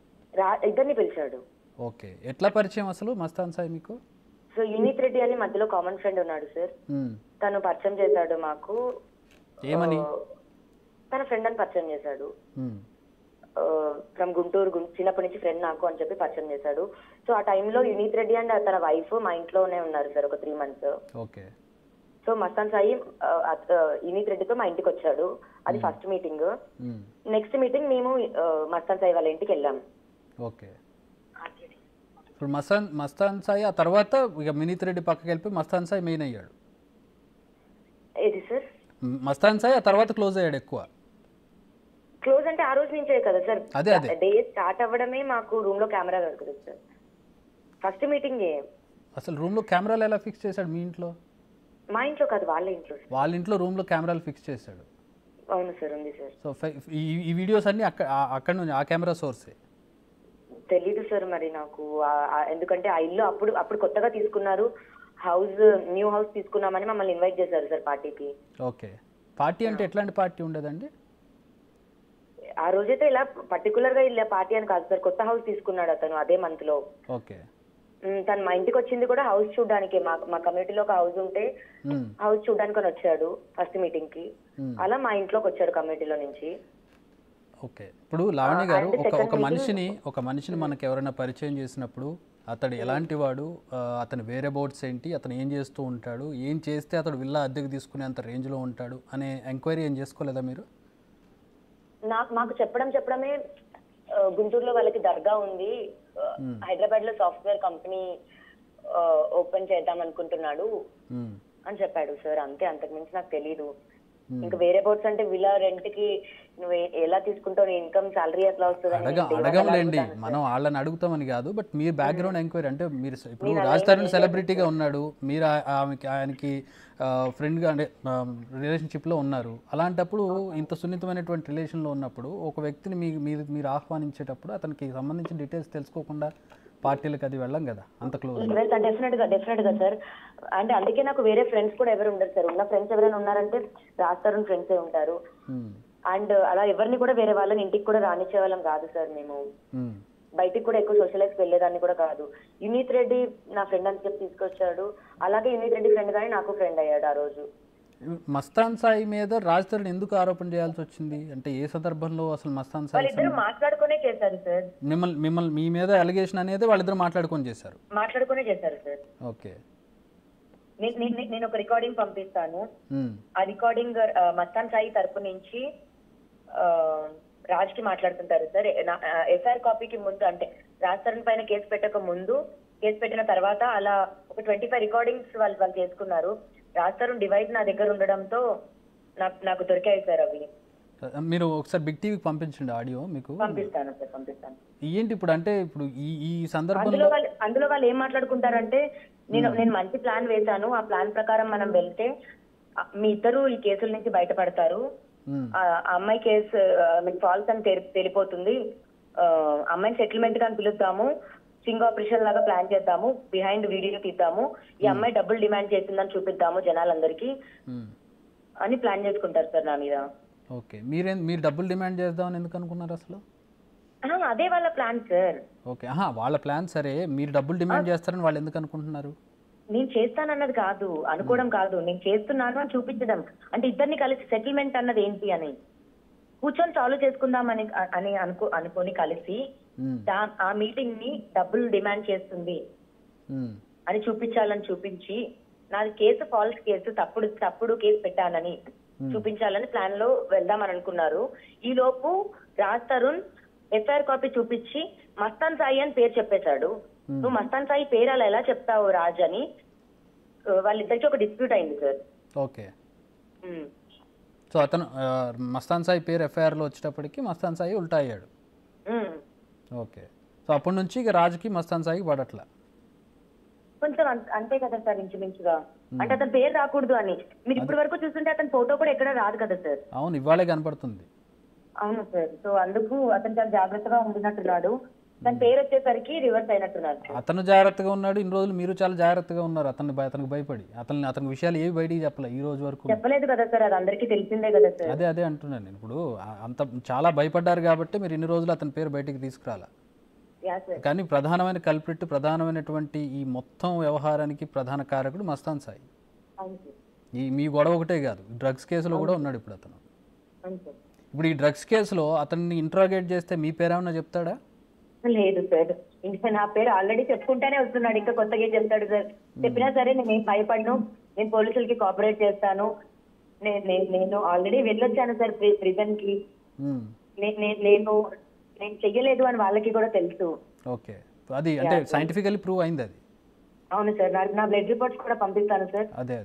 ఇద్దరిని పిలిచాడు. ఓకే, ఎట్లా పరిచయం అసలు మస్తాన్ సాయి మీకు? సో యూనిత్ రెడ్డి అని మధ్యలో కామన్ ఫ్రెండ్ ఉన్నాడు సార్. తను పరిచయం చేశాడు మాకు. ఏమని? తన ఫ్రెండ్ అని పరిచయం చేశాడు. ఫ్రమ్ గుంటూరు, చిన్నప్పటి నుంచి ఫ్రెండ్ నాకు అని చెప్పి పరిచయం చేశాడు. సో ఆ టైంలో యూనిత్ రెడ్డి అండ్ తన వైఫ్ మా ఇంట్లోనే ఉన్నారు సార్ ఒక 3 months. Okay, so Mastan Sai Yunith రెడ్డితో మా ఇంటికి వచ్చాడు. అది ఫస్ట్ మీటింగ్. నెక్స్ట్ మీటింగ్ మేము మస్తాన్ సాయి వాళ్ళ ఇంటికి వెళ్ళాము. ఓకే, ఇప్పుడు మస్తాన్ సాయి ఆ తర్వాత ఇక వినీత్ రెడ్డి పక్కకి వెళ్ళిపోయి మస్తాన్ సాయి మెయిన్ అయ్యాడు. ఏది సార్? మస్తాన్ సాయి ఆ తర్వాత క్లోజ్ అయ్యాడు. ఎక్కువ క్లోజ్ అంటే ఆ రోజు నుంచే కదా సార్. అదే డే స్టార్ట్ అవ్వడమే మాకు రూమ్ లో కెమెరా దొరుకుతుంది సార్. First meeting. అసలు రూమ్ లో కెమెరాలు ఎలా ఫిక్స్ చేశాడు? మీ ఇంట్లో? మా ఇంట్లో కాదు, వాళ్ళ ఇంట్లో రూమ్ లో కెమెరాలు ఫిక్స్ చేశాడు. అవును సార్, ఉంది సార్. సో ఈ వీడియోస్ అన్ని అక్కడ నుంచి ఆ కెమెరా సోర్సే? తెలీదు సార్ మరి నాకు. ఎందుకంటే ఆ ఇల్లు అప్పుడు కొత్తగా తీసుకున్నారు. న్యూ హౌస్ తీసుకున్నామని మమ్మల్ని ఇన్వైట్ చేశారు సార్ పార్టీకి. ఓకే, పార్టీ అంటే ఎట్లాంటి పార్టీ ఉండదండి? ఆ రోజైతే ఇలా పర్టికులర్ గా ఇలా పార్టీ అని కాదు సార్. కొత్త హౌస్ తీసుకున్నాడు అతను అదే మంత్ లో. ఓకే, తను మా ఇంటికి వచ్చింది కూడా హౌస్ చూడడానికి. మా కమ్యూనిటీలో ఒక హౌస్ ఉంటే హౌస్ చూడడానికి వచ్చాడు ఫస్ట్ మీటింగ్ కి. అలా మా ఇంట్లోకి వచ్చాడు కమ్యూనిటీలో నుంచి. ఓకే, ఇప్పుడు లావణ్య గారు ఒక మనిషిని మనకు ఎవరైనా పరిచయం చేసినప్పుడు అతడు ఎలాంటి వాడు, అతని వేరే బోర్డ్స్ ఏంటి, అతను ఏం చేస్తూ ఉంటాడు, ఏం చేస్తే అతడు విల్లా అద్దెకు తీసుకునే అంత రేంజ్లో ఉంటాడు అనే ఎంక్వైరీ ఏం చేసుకోలేదా మీరు? మాకు చెప్పడమే గుంటూరులో వాళ్ళకి దర్గా ఉంది, హైదరాబాద్ లో సాఫ్ట్వేర్ కంపెనీ ఓపెన్ చేద్దాం అనుకుంటున్నాడు అని చెప్పాడు సార్. అంతే, అంతకు మించి నాకు తెలీదు. ఇంకా వేరే బోర్డ్స్ అంటే విలా రెంట్ కి నువ్వు ఎలా తీసుకుంటావు, ఇన్కమ్ సాలరీ ఎట్లా వస్తుంది అడగంలేండి. మనం వాళ్ళని అడుగుతామని కాదు, బట్ మీరు బ్యాక్గ్రౌండ్ ఎంక్వైరీ అంటే మీరు ఇప్పుడు రాజ్ తరుణ్ సెలబ్రిటీగా ఉన్నాడు, మీరు ఆయనకి ఫ్రెండ్గా అంటే రిలేషన్షిప్లో ఉన్నారు. అలాంటప్పుడు ఇంత సున్నితమైనటువంటి రిలేషన్లో ఉన్నప్పుడు ఒక వ్యక్తిని మీరు ఆహ్వానించేటప్పుడు అతనికి సంబంధించిన డీటెయిల్స్ తెలుసుకోకుండా పార్టీలకు అది వెళ్ళం కదా అంత క్లోజ్. డెఫినెట్ గా సార్. అంటే అందుకే నాకు వేరే ఫ్రెండ్స్ కూడా ఎవరు ఉండరు సార్. ఉన్న ఫ్రెండ్స్ ఎవరైనా ఉన్నారంటే రాజ్ తరుణ్ ఫ్రెండ్సే ఉంటారు. అండ్ అలా ఎవరిని కూడా వేరే వాళ్ళని ఇంటికి కూడా రానిచ్చే వాళ్ళం కాదు సార్. మేము బయటికి కూడా ఎక్కువ సోషలైజ్ వెళ్ళేదాన్ని కూడా కాదు. యూనిత్ రెడ్డి నా ఫ్రెండ్ అని చెప్పి తీసుకొచ్చాడు. అలాగే యూనిత్ రెడ్డి ఫ్రెండ్ గానీ నాకు ఫ్రెండ్ అయ్యాడు ఆ రోజు. మస్తాన్ సాయి మీద రాజ్ తరుణ్ ఎందుకు ఆరోపణ చేయాల్సి వచ్చింది? అంటే ఏ సందర్భంలో అసలు మస్తాన్ సాయి వాళ్ళిద్దరు మాట్లాడుకునే చేశారు సార్. మిమ్మల్ని మీ మీద అలిగేషన్ అనేది వాళ్ళిద్దరు మాట్లాడుకొని చేశారు? మాట్లాడుకునే చేశారు సార్. ఓకే. నేను ఒక రికార్డింగ్ పంపిస్తాను. ఆ రికార్డింగ్ మస్తాన్ సాయి తరపు నుంచి రాజ్ కి మాట్లాడుతుంటారు సార్. ఎఫ్ఐఆర్ కాపీకి ముందు, అంటే రాజ్ తరుణ్ పైన కేసు పెట్టక ముందు, కేసు పెట్టిన తర్వాత అలా ఒక 25 రికార్డింగ్స్ వాళ్ళు చేసుకున్నారు. రాజ్ తరుణ్ డివైస్ నా దగ్గర ఉండడంతో నాకు దొరికాయి సార్ అవి. మీరు ఒకసారి బిగ్ టీవీకి పంపించండి ఆడియో. మీకు పంపిస్తాను సార్, పంపిస్తాను. ఏంటి ఇప్పుడు అంటే ఇప్పుడు ఈ సందర్భంలో అందులో వాళ్ళు ఏం మాట్లాడుకుంటారంటే, నేను మంచి ప్లాన్ వేశాను, ఆ ప్లాన్ ప్రకారం మనం వెళ్తే మీ ఇద్దరు ఈ కేసుల నుంచి బయటపడతారు, ఆ అమ్మాయి కేసు మీకు ఫాల్స్ అని తెలిపోతుంది, అమ్మాయిని సెటిల్మెంట్ గా పిలుద్దాము, సింగ్ ఆపరేషన్ లాగా ప్లాన్ చేద్దాము, బిహైండ్ వీడియో తీద్దాము, ఈ అమ్మాయి డబ్బులు డిమాండ్ చేసిందని చూపిద్దాము జనాలందరికీ అని ప్లాన్ చేసుకుంటారు సార్ నా మీద. ఓకే. మీరు డబ్బులు డిమాండ్ చేద్దామని ఎందుకు అనుకున్నారు అసలు? అదే వాళ్ళ ప్లాన్ సార్. ఓకే. వాళ్ళ ప్లాన్ సరే, మీరు డబ్బులు డిమాండ్ చేస్తారని వాళ్ళు ఎందుకు అనుకుంటున్నారు? నేను చేస్తానన్నది కాదు, అనుకోవడం కాదు, నేను చేస్తున్నాను అని చూపించడం. అంటే ఇద్దరిని కలిసి సెటిల్మెంట్ అన్నది ఏంటి అని కూర్చొని సాల్వ్ చేసుకుందామని అనుకొని కలిసి ఆ మీటింగ్ ని డబ్బులు డిమాండ్ చేస్తుంది అని చూపించాలని చూపించి, నాది కేసు ఫాల్స్ కేసు, తప్పుడు కేసు పెట్టానని చూపించాలని ప్లాన్ లో వెళ్దామని అనుకున్నారు. ఈ లోపు రాజ్ తరుణ్ ఎఫ్ఐఆర్ కాపీ చూపించి మస్తాన్ సాయి అని పేరు చెప్పేశాడు. నువ్వు మస్తాన్ సాయి పేరు అలా ఎలా చెప్తావు రాజ్ అని వాళ్ళిద్దరికి ఒక డిస్ప్యూట్ అయింది సార్. ఓకే. సో అతను మస్తాన్ సాయి పేరు ఎఫ్ఐఆర్లో వచ్చేటప్పటికి మస్తాన్ సాయి ఉల్టా అయ్యాడు. ఓకే. సో అప్పటి నుంచి ఇక రాజుకి మస్తాన్ సాయికి పడట్లా కొంచెం అంతే కదా సార్, ఇంచుమించుగా. అంటే అతని పేరు రాకూడదు అని. మీరు ఇప్పటి వరకు చూస్తుంటే అతని ఫోటో కూడా ఎక్కడ రాదు కదా సార్. అవును, ఇవాళే కనపడుతుంది. అవును సార్. సో అందుకు అతను చాలా జాగ్రత్తగా ఉండినట్టున్నాడు. దాని పేరు వచ్చేసరికి రివర్స్ అయినట్టున్నారు. అతను జాగ్రత్తగా ఉన్నాడు ఇన్ని రోజులు, మీరు చాలా జాగ్రత్తగా ఉన్నారు. అతనికి భయపడి అతని విషయాలు ఏవి బయటికి చెప్పలే ఈ రోజు వరకు. చెప్పలేదు కదా సార్, అది అందరికీ తెలిసిందే కదా సార్. అదే అంటున్నాను నేను. ఇప్పుడు అంత చాలా భయపడ్డారు కాబట్టి మీరు ఇన్ని రోజులు అతని పేరు బయటికి తీసుకురాలా. కానీ ప్రధానమైన కల్ప్రిట్, ప్రధానమైనటువంటి ఈ మొత్తం వ్యవహారానికి ప్రధాన కారకుడు మస్తాన్ సాయి. మీ గొడవ ఒకటే కాదు, డ్రగ్స్ కేసులో కూడా ఉన్నాడు ఇప్పుడు అతను. ఇప్పుడు ఈ డ్రగ్స్ కేసులో అతన్ని ఇంట్రాగేట్ చేస్తే మీ పేరేమన్నా చెప్తాడా? లేదు సార్, ఇంకా నా పేరు ఆల్రెడీ చెప్పుకుంటానే వస్తున్నాడు, ఇంకా కొత్తగా చెప్తాడు సార్. చెప్పినా సరే నేను ఏం భయపడను, నేను పోలీసులకి కోఆపరేట్ చేస్తాను, నేను ఆల్రెడీ వెళ్ళొచ్చాను సార్ ప్రిజన్ కి, నేను చెయ్యలేదు అని వాళ్ళకి కూడా తెలుసు. ఓకే. అది అంటే సైంటిఫికల్లీ ప్రూవ్ అయింది అది. అవును సార్, నా బ్లడ్ రిపోర్ట్స్ కూడా పంపిస్తాను సార్. అదే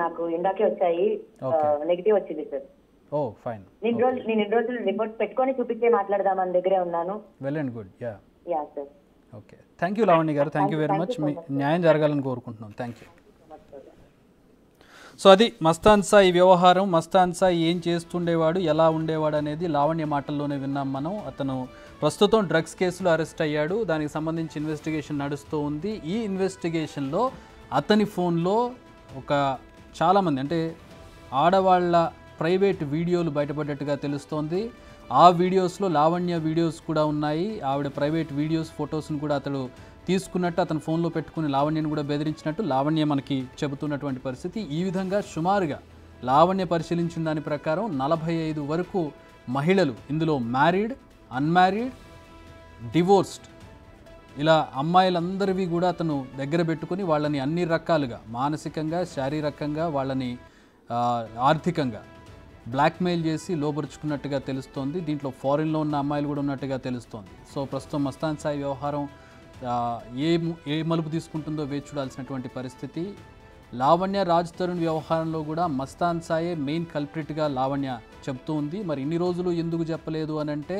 నాకు ఇందాకే వచ్చాయి, నెగిటివ్ వచ్చింది సార్. ఓ ఫైన్. నేను ఇన్ని రోజులు రిపోర్ట్స్ పెట్టుకొని చూపించే మాట్లాడదామని దగ్గరే ఉన్నాను. Well and good. Yeah sir. Okay. Thank you Lavanya గారు, థ్యాంక్ యూ వెరీ మచ్. మీ న్యాయం జరగాలని కోరుకుంటున్నాం. Thank you. సో అది మస్తాన్ సాయి వ్యవహారం. మస్తాన్ సాయి ఏం చేస్తుండేవాడు, ఎలా ఉండేవాడు అనేది లావణ్య మాటల్లోనే విన్నాం మనం. అతను ప్రస్తుతం డ్రగ్స్ కేసులో అరెస్ట్ అయ్యాడు, దానికి సంబంధించి ఇన్వెస్టిగేషన్ నడుస్తూ ఉంది. ఈ ఇన్వెస్టిగేషన్లో అతని ఫోన్లో చాలామంది అంటే ఆడవాళ్ళ ప్రైవేట్ వీడియోలు బయటపడ్డట్టుగా తెలుస్తోంది. ఆ వీడియోస్లో లావణ్య వీడియోస్ కూడా ఉన్నాయి. ఆవిడ ప్రైవేట్ వీడియోస్, ఫొటోస్ని కూడా అతడు తీసుకున్నట్టు, అతను ఫోన్లో పెట్టుకుని లావణ్యను కూడా బెదిరించినట్టు లావణ్య మనకి చెబుతున్నటువంటి పరిస్థితి. ఈ విధంగా సుమారుగా లావణ్య పరిశీలించిన దాని ప్రకారం 45 వరకు మహిళలు, ఇందులో మ్యారీడ్, అన్మ్యారీడ్, డివోర్స్డ్, ఇలా అమ్మాయిలందరివి కూడా అతను దగ్గర పెట్టుకుని వాళ్ళని అన్ని రకాలుగా మానసికంగా, శారీరకంగా, వాళ్ళని ఆర్థికంగా బ్లాక్మెయిల్ చేసి లోపరుచుకున్నట్టుగా తెలుస్తోంది. దీంట్లో ఫారిన్లో ఉన్న అమ్మాయిలు కూడా ఉన్నట్టుగా తెలుస్తోంది. సో ప్రస్తుతం మస్తాన్ సాయి వ్యవహారం ఏ మలుపు తీసుకుంటుందో వేచి చూడాల్సినటువంటి పరిస్థితి. లావణ్య రాజ్ తరుణ్ వ్యవహారంలో కూడా మస్తాన్ సాయే మెయిన్ కల్ప్రిట్గా లావణ్య చెప్తూ ఉంది. మరి ఇన్ని రోజులు ఎందుకు చెప్పలేదు అని అంటే,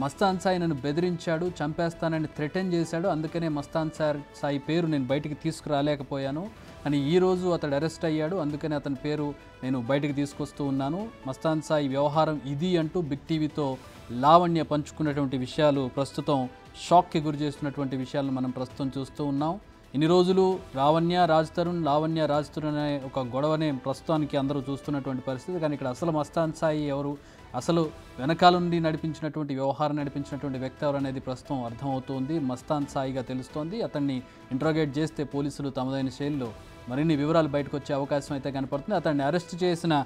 మస్తాన్ సాయి నన్ను బెదిరించాడు, చంపేస్తానని థ్రెటన్ చేశాడు, అందుకనే మస్తాన్ సాయి పేరు నేను బయటికి తీసుకురాలేకపోయాను అని ఈరోజు అతడు అరెస్ట్ అయ్యాడు, అందుకని అతని పేరు నేను బయటికి తీసుకొస్తూ ఉన్నాను. మస్తాన్ సాయి వ్యవహారం ఇది అంటూ బిగ్ టీవీతో లావణ్య పంచుకున్నటువంటి విషయాలు ప్రస్తుతం షాక్కి గురి చేస్తున్నటువంటి విషయాలను మనం ప్రస్తుతం చూస్తూ ఉన్నాం. ఇన్ని రోజులు లావణ్య రాజ్ తరుణ్ అనే ఒక గొడవనే ప్రస్తుతానికి అందరూ చూస్తున్నటువంటి పరిస్థితి. కానీ ఇక్కడ అసలు మస్తాన్ సాయి ఎవరు, అసలు వెనకాల నుండి నడిపించినటువంటి వ్యవహారం నడిపించినటువంటి వ్యక్తి ఎవరు అనేది ప్రస్తుతం అర్థమవుతోంది. మస్తాన్ సాయిగా తెలుస్తోంది. అతన్ని ఇంట్రాగేట్ చేస్తే పోలీసులు తమదైన శైలిలో మరిన్ని వివరాలు బయటకు వచ్చే అవకాశం అయితే కనపడుతుంది. అతన్ని అరెస్ట్ చేసిన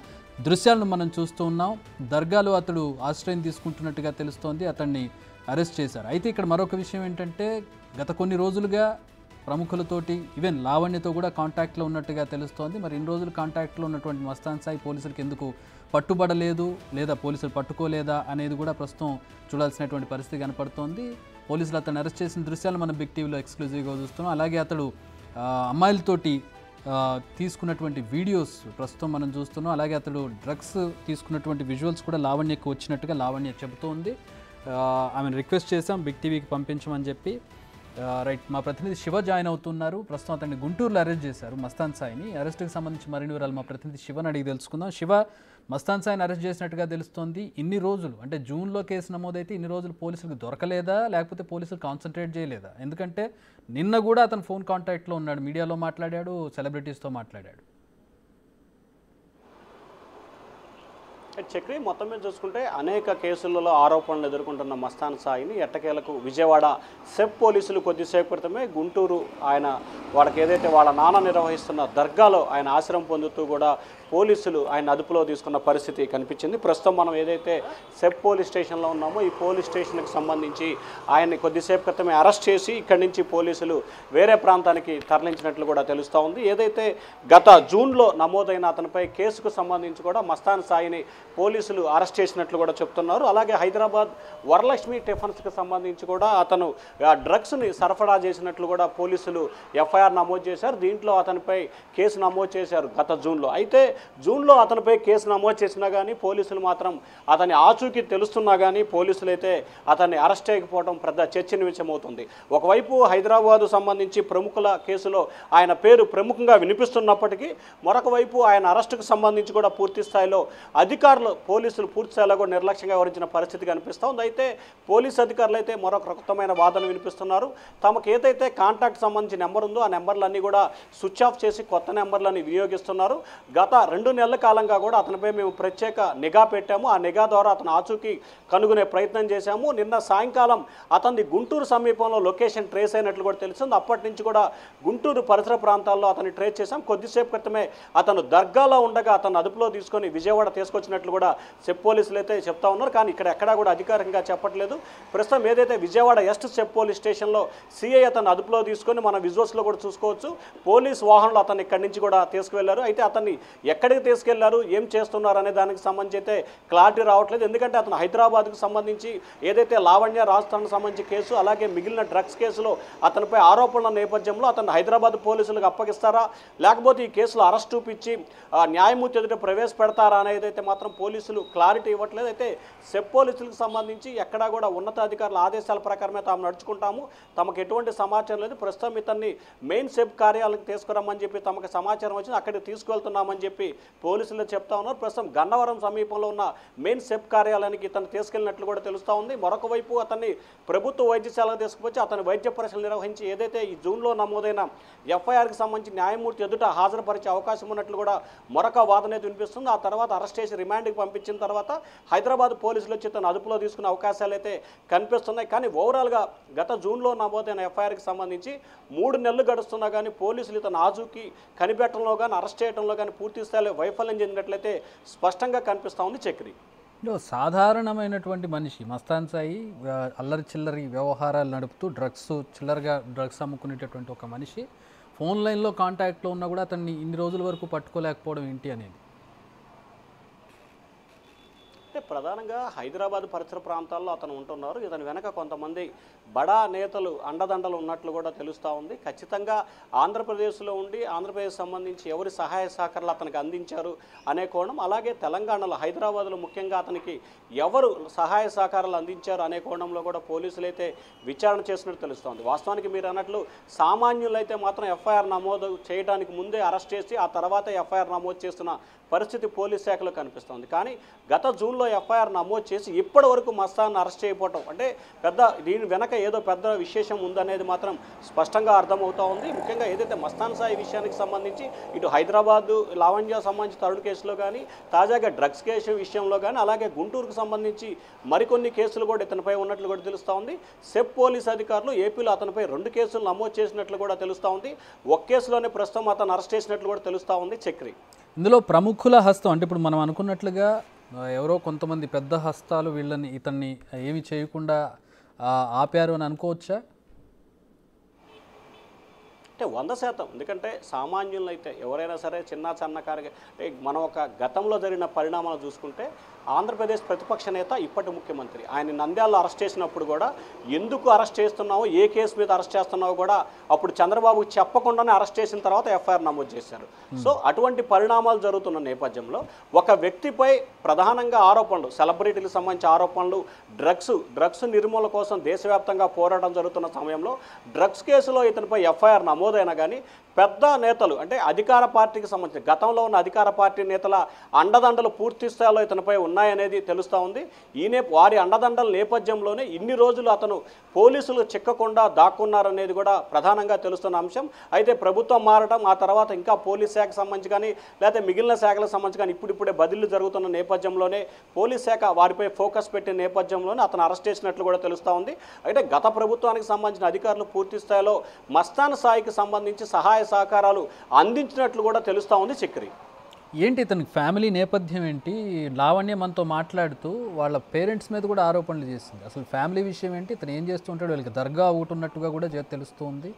దృశ్యాలను మనం చూస్తూ ఉన్నాం. దర్గాలో అతడు ఆశ్రయం తీసుకుంటున్నట్టుగా తెలుస్తోంది. అతన్ని అరెస్ట్ చేశారు. అయితే ఇక్కడ మరొక విషయం ఏంటంటే గత కొన్ని రోజులుగా ప్రముఖులతోటి ఈవెన్ లావణ్యతో కూడా కాంటాక్ట్లో ఉన్నట్టుగా తెలుస్తోంది. మరి ఇన్ని రోజులు కాంటాక్ట్లో ఉన్నటువంటి మస్తాన్ సాయి పోలీసులకు ఎందుకు పట్టుబడలేదు లేదా పోలీసులు పట్టుకోలేదా అనేది కూడా ప్రస్తుతం చూడాల్సినటువంటి పరిస్థితి కనపడుతోంది. పోలీసులు అతను అరెస్ట్ చేసిన దృశ్యాలు మనం బిగ్ టీవీలో ఎక్స్క్లూజివ్గా చూస్తున్నాం. అలాగే అతడు అమ్మాయిలతోటి తీసుకున్నటువంటి వీడియోస్ ప్రస్తుతం మనం చూస్తున్నాం. అలాగే అతడు డ్రగ్స్ తీసుకున్నటువంటి విజువల్స్ కూడా లావణ్యకు వచ్చినట్టుగా లావణ్య చెబుతోంది. ఆమెను రిక్వెస్ట్ చేశాం బిగ్ టీవీకి పంపించమని చెప్పి. రైట్, మా ప్రతినిధి శివ జాయిన్ అవుతున్నారు. ప్రస్తుతం అతన్ని గుంటూరులో అరెస్ట్ చేశారు మస్తాన్ సాయిని. అరెస్ట్కి సంబంధించి మరిన్ని వివరాలు మా ప్రతినిధి శివని అడిగి తెలుసుకుందాం. శివ, మస్తాన్ సాయిని అరెస్ట్ చేసినట్టుగా తెలుస్తోంది. ఇన్ని రోజులు అంటే జూన్లో కేసు నమోదైతే ఇన్ని రోజులు పోలీసులకు దొరకలేదా, లేకపోతే పోలీసులు కాన్సన్ట్రేట్ చేయలేదా? ఎందుకంటే నిన్న కూడా అతను ఫోన్ కాంటాక్ట్లో ఉన్నాడు, మీడియాలో మాట్లాడాడు, సెలబ్రిటీస్తో మాట్లాడాడు. చక్రి మొత్తం మీద చూసుకుంటే అనేక కేసులలో ఆరోపణలు ఎదుర్కొంటున్న మస్తాన్ సాయిని ఎట్టకేలకు విజయవాడ సెబ్ పోలీసులు కొద్దిసేపు క్రితమే గుంటూరు వాళ్ళకి ఏదైతే వాళ్ళ నాన్న నిర్వహిస్తున్న దర్గాలో ఆయన ఆశ్రయం పొందుతూ కూడా పోలీసులు ఆయన అదుపులో తీసుకున్న పరిస్థితి కనిపించింది. ప్రస్తుతం మనం ఏదైతే సెబ్ పోలీస్ స్టేషన్లో ఉన్నామో ఈ పోలీస్ స్టేషన్కి సంబంధించి ఆయన్ని కొద్దిసేపు క్రితమే అరెస్ట్ చేసి ఇక్కడి నుంచి పోలీసులు వేరే ప్రాంతానికి తరలించినట్లు కూడా తెలుస్తూ ఉంది. ఏదైతే గత జూన్లో నమోదైన అతనిపై కేసుకు సంబంధించి కూడా మస్తాన్ సాయిని పోలీసులు అరెస్ట్ చేసినట్లు కూడా చెప్తున్నారు. అలాగే హైదరాబాద్ వరలక్ష్మి టిఫిన్స్కి సంబంధించి కూడా అతను డ్రగ్స్ని సరఫరా చేసినట్లు కూడా పోలీసులు ఎఫ్ఐఆర్ నమోదు చేశారు. దీంట్లో అతనిపై కేసు నమోదు చేశారు గత జూన్లో. అయితే జూన్లో అతనిపై కేసు నమోదు చేసినా కానీ పోలీసులు మాత్రం అతని ఆచూకీ తెలుస్తున్నా కానీ పోలీసులు అయితే అతన్ని అరెస్ట్ చేయకపోవడం పెద్ద చర్చనీయాంశమవుతుంది. ఒకవైపు హైదరాబాదు సంబంధించి ప్రముఖుల కేసులో ఆయన పేరు ప్రముఖంగా వినిపిస్తున్నప్పటికీ మరొక వైపు ఆయన అరెస్టుకు సంబంధించి కూడా పూర్తి స్థాయిలో పోలీసులు పూర్తి స్థాయిలో కూడా నిర్లక్ష్యంగా వ్యవహరించిన పరిస్థితి కనిపిస్తోంది. అయితే పోలీసు అధికారులు అయితే మరొక రకమైన వాదన వినిపిస్తున్నారు. తమకు ఏదైతే కాంటాక్ట్ సంబంధించిన నెంబర్ ఉందో ఆ నెంబర్లన్నీ కూడా స్విచ్ ఆఫ్ చేసి కొత్త నెంబర్లని వినియోగిస్తున్నారు. గత 2 నెలల కాలంగా కూడా అతనిపై మేము ప్రత్యేక నిఘా పెట్టాము. ఆ నిఘా ద్వారా అతను ఆచూకీ కనుగొనే ప్రయత్నం చేశాము. నిన్న సాయంకాలం అతన్ని గుంటూరు సమీపంలో లొకేషన్ ట్రేస్ అయినట్లు కూడా తెలిసింది. అప్పటి నుంచి కూడా గుంటూరు పరిసర ప్రాంతాల్లో అతన్ని ట్రేస్ చేశాం. కొద్దిసేపు క్రితమే అతను దర్గాలో ఉండగా అతను అదుపులో తీసుకొని విజయవాడ తీసుకొచ్చినట్లు కూడా సెబ్ పోలీసులు అయితే చెప్తా ఉన్నారు. కానీ ఇక్కడ ఎక్కడా కూడా అధికారికంగా చెప్పట్లేదు. ప్రస్తుతం ఏదైతే విజయవాడ ఎస్ట్ సెబ్ పోలీస్ స్టేషన్లో సిఐ అతను అదుపులో తీసుకొని మన విజువల్స్లో కూడా చూసుకోవచ్చు. పోలీస్ వాహనంలో అతన్ని ఇక్కడి నుంచి కూడా తీసుకువెళ్లారు. అయితే అతన్ని ఎక్కడికి తీసుకెళ్లారు, ఏం చేస్తున్నారు అనే దానికి సంబంధించి అయితే క్లారిటీ రావట్లేదు. ఎందుకంటే అతను హైదరాబాద్కు సంబంధించి ఏదైతే లావణ్య రాజస్థాన్కు సంబంధించి కేసు అలాగే మిగిలిన డ్రగ్స్ కేసులో అతనిపై ఆరోపణల నేపథ్యంలో అతను హైదరాబాద్ పోలీసులకు అప్పగిస్తారా లేకపోతే ఈ కేసులో అరెస్ట్ చూపించి న్యాయమూర్తి ఎదుట ప్రవేశపెడతారా అనేది అయితే మాత్రం పోలీసులు క్లారిటీ ఇవ్వట్లేదు. అయితే సెబ్ పోలీసులకు సంబంధించి ఎక్కడా కూడా ఉన్నతాధికారుల ఆదేశాల ప్రకారమే తాము నడుచుకుంటాము, తమకు ఎటువంటి సమాచారం లేదు, ప్రస్తుతం ఇతన్ని మెయిన్ సెబ్ కార్యాలయానికి తీసుకురమ్మని చెప్పి తమకు సమాచారం వచ్చింది, అక్కడికి తీసుకెళ్తున్నామని చెప్పి పోలీసులు చెప్తా ఉన్నారు. ప్రస్తుతం గన్నవరం సమీపంలో ఉన్న మెయిన్ సెబ్ కార్యాలయానికి ఇతను తీసుకెళ్లినట్లు కూడా తెలుస్తూ ఉంది. మరొక వైపు అతన్ని ప్రభుత్వ వైద్యశాలకు తీసుకువచ్చి అతని వైద్య పరీక్షలు నిర్వహించి ఏదైతే ఈ జూన్లో నమోదైన ఎఫ్ఐఆర్కి సంబంధించి న్యాయమూర్తి ఎదుట హాజరుపరిచే అవకాశం ఉన్నట్లు కూడా మరొక వాదన అయితే వినిపిస్తుంది. ఆ తర్వాత అరెస్ట్ చేసి రిమాండ్కి పంపించిన తర్వాత హైదరాబాద్ పోలీసులు వచ్చి తను అదుపులో తీసుకునే అవకాశాలు అయితే కనిపిస్తున్నాయి. కానీ ఓవరాల్గా గత జూన్లో నమోదైన ఎఫ్ఐఆర్కి సంబంధించి 3 నెలలు గడుస్తున్నా కానీ పోలీసులు ఇతను ఆచూకీ కనిపెట్టడంలో కానీ అరెస్ట్ చేయడంలో కానీ పూర్తి స్థాయిలో వైఫల్యం చెందినట్లయితే స్పష్టంగా కనిపిస్తూ ఉంది. చక్రి, సాధారణమైనటువంటి మనిషి మస్తాన్ సాయి అల్లరి చిల్లరి వ్యవహారాలు నడుపుతూ చిల్లరగా డ్రగ్స్ అమ్ముకునేటటువంటి ఒక మనిషి ఫోన్ లైన్లో కాంటాక్ట్లో ఉన్నా కూడా అతన్ని ఇన్ని రోజుల వరకు పట్టుకోలేకపోవడం ఏంటి అనేది? అంటే ప్రధానంగా హైదరాబాద్ పరిసర ప్రాంతాల్లో అతను ఉంటున్నారు. ఇతని వెనక కొంతమంది బడా నేతలు అండదండలు ఉన్నట్లు కూడా తెలుస్తూ ఉంది. ఖచ్చితంగా ఆంధ్రప్రదేశ్లో ఉండి ఆంధ్రప్రదేశ్ సంబంధించి ఎవరి సహాయ సహకారాలు అతనికి అందించారు అనే కోణం, అలాగే తెలంగాణలో హైదరాబాద్లో ముఖ్యంగా అతనికి ఎవరు సహాయ సహకారాలు అందించారు అనే కోణంలో కూడా పోలీసులు అయితే విచారణ చేసినట్టు తెలుస్తోంది. వాస్తవానికి మీరు అన్నట్లు సామాన్యులైతే మాత్రం ఎఫ్ఐఆర్ నమోదు చేయడానికి ముందే అరెస్ట్ చేసి ఆ తర్వాత ఎఫ్ఐఆర్ నమోదు చేస్తున్న పరిస్థితి పోలీస్ శాఖలో కనిపిస్తోంది. కానీ గత జూన్లో కేసుల్లో ఎఫ్ఐఆర్ నమోదు చేసి ఇప్పటి వరకు మస్తాన్ అరెస్ట్ చేయకపోవటం అంటే దీని వెనక ఏదో పెద్ద విశేషం ఉందనేది మాత్రం స్పష్టంగా అర్థమవుతా ఉంది. ముఖ్యంగా ఏదైతే మస్తాన్ సాయి విషయానికి సంబంధించి ఇటు హైదరాబాద్ లావణ్య సంబంధించి తరుణ్ కేసులో కానీ, తాజాగా డ్రగ్స్ కేసు విషయంలో కానీ, అలాగే గుంటూరుకు సంబంధించి మరికొన్ని కేసులు కూడా ఇతనిపై ఉన్నట్లు కూడా తెలుస్తూ ఉంది. సెప్ పోలీస్ అధికారులు ఏపీలో అతనిపై 2 కేసులు నమోదు చేసినట్లు కూడా తెలుస్తూ ఉంది. ఒక కేసులోనే ప్రస్తుతం అతను అరెస్ట్ చేసినట్లు కూడా తెలుస్తూ ఉంది. చక్రి, ఇందులో ప్రముఖుల హస్తం అంటే ఇప్పుడు మనం అనుకున్నట్లుగా ఎవరో కొంతమంది పెద్ద హస్తాలు ఇతన్ని ఏమి చేయకుండా ఆపారు అని అనుకోవచ్చా? అంటే 100%. ఎందుకంటే సామాన్యులు అయితే ఎవరైనా సరే చిన్నకారు అంటే మనం ఒక గతంలో జరిగిన పరిణామాలు చూసుకుంటే ఆంధ్రప్రదేశ్ ప్రతిపక్ష నేత ఇప్పటి ముఖ్యమంత్రి ఆయన నంద్యాలలో అరెస్ట్ చేసినప్పుడు కూడా ఎందుకు అరెస్ట్ చేస్తున్నావో, ఏ కేసు మీద అరెస్ట్ చేస్తున్నావో కూడా అప్పుడు చంద్రబాబుకు చెప్పకుండానే అరెస్ట్ చేసిన తర్వాత ఎఫ్ఐఆర్ నమోదు చేశారు. సో అటువంటి పరిణామాలు జరుగుతున్న నేపథ్యంలో ఒక వ్యక్తిపై ప్రధానంగా ఆరోపణలు, సెలబ్రిటీలకు సంబంధించి ఆరోపణలు, డ్రగ్స్ నిర్మూలన కోసం దేశవ్యాప్తంగా పోరాటం జరుగుతున్న సమయంలో డ్రగ్స్ కేసులో ఇతనిపై ఎఫ్ఐఆర్ నమోదైనా కానీ పెద్ద నేతలు అంటే అధికార పార్టీకి సంబంధించి గతంలో ఉన్న అధికార పార్టీ నేతల అండదండలు పూర్తి స్థాయిలో ఇతనిపై ఉన్నాయనేది తెలుస్తూ ఉంది. వారి అండదండల నేపథ్యంలోనే ఇన్ని రోజులు అతను పోలీసులు చిక్కకుండా దాక్కున్నారనేది కూడా ప్రధానంగా తెలుస్తున్న అంశం. అయితే ప్రభుత్వం మారడం, ఆ తర్వాత ఇంకా పోలీస్ శాఖకు సంబంధించి కానీ లేకపోతే మిగిలిన శాఖలకు సంబంధించి కానీ ఇప్పుడిప్పుడే బదిలీలు జరుగుతున్న నేపథ్యంలోనే పోలీస్ శాఖ వారిపై ఫోకస్ పెట్టిన నేపథ్యంలోనే అతను అరెస్ట్ చేసినట్లు కూడా తెలుస్తూ ఉంది. అయితే గత ప్రభుత్వానికి సంబంధించిన అధికారులు పూర్తి స్థాయిలో మస్తాన్ సాయికి సంబంధించి సహాయ సహకారాలు అందించినట్లు కూడా తెలుస్తూ ఉంది. చక్రి, ఏంటి ఇతనికి ఫ్యామిలీ నేపథ్యం ఏంటి? లావణ్య మనతో మాట్లాడుతూ వాళ్ళ పేరెంట్స్ మీద కూడా ఆరోపణలు చేసింది. అసలు ఫ్యామిలీ విషయం ఏంటి? ఇతను ఏం చేస్తుంటాడు? వీళ్ళకి దర్గా ఒకటి ఉన్నట్టుగా కూడా తెలుస్తుంది.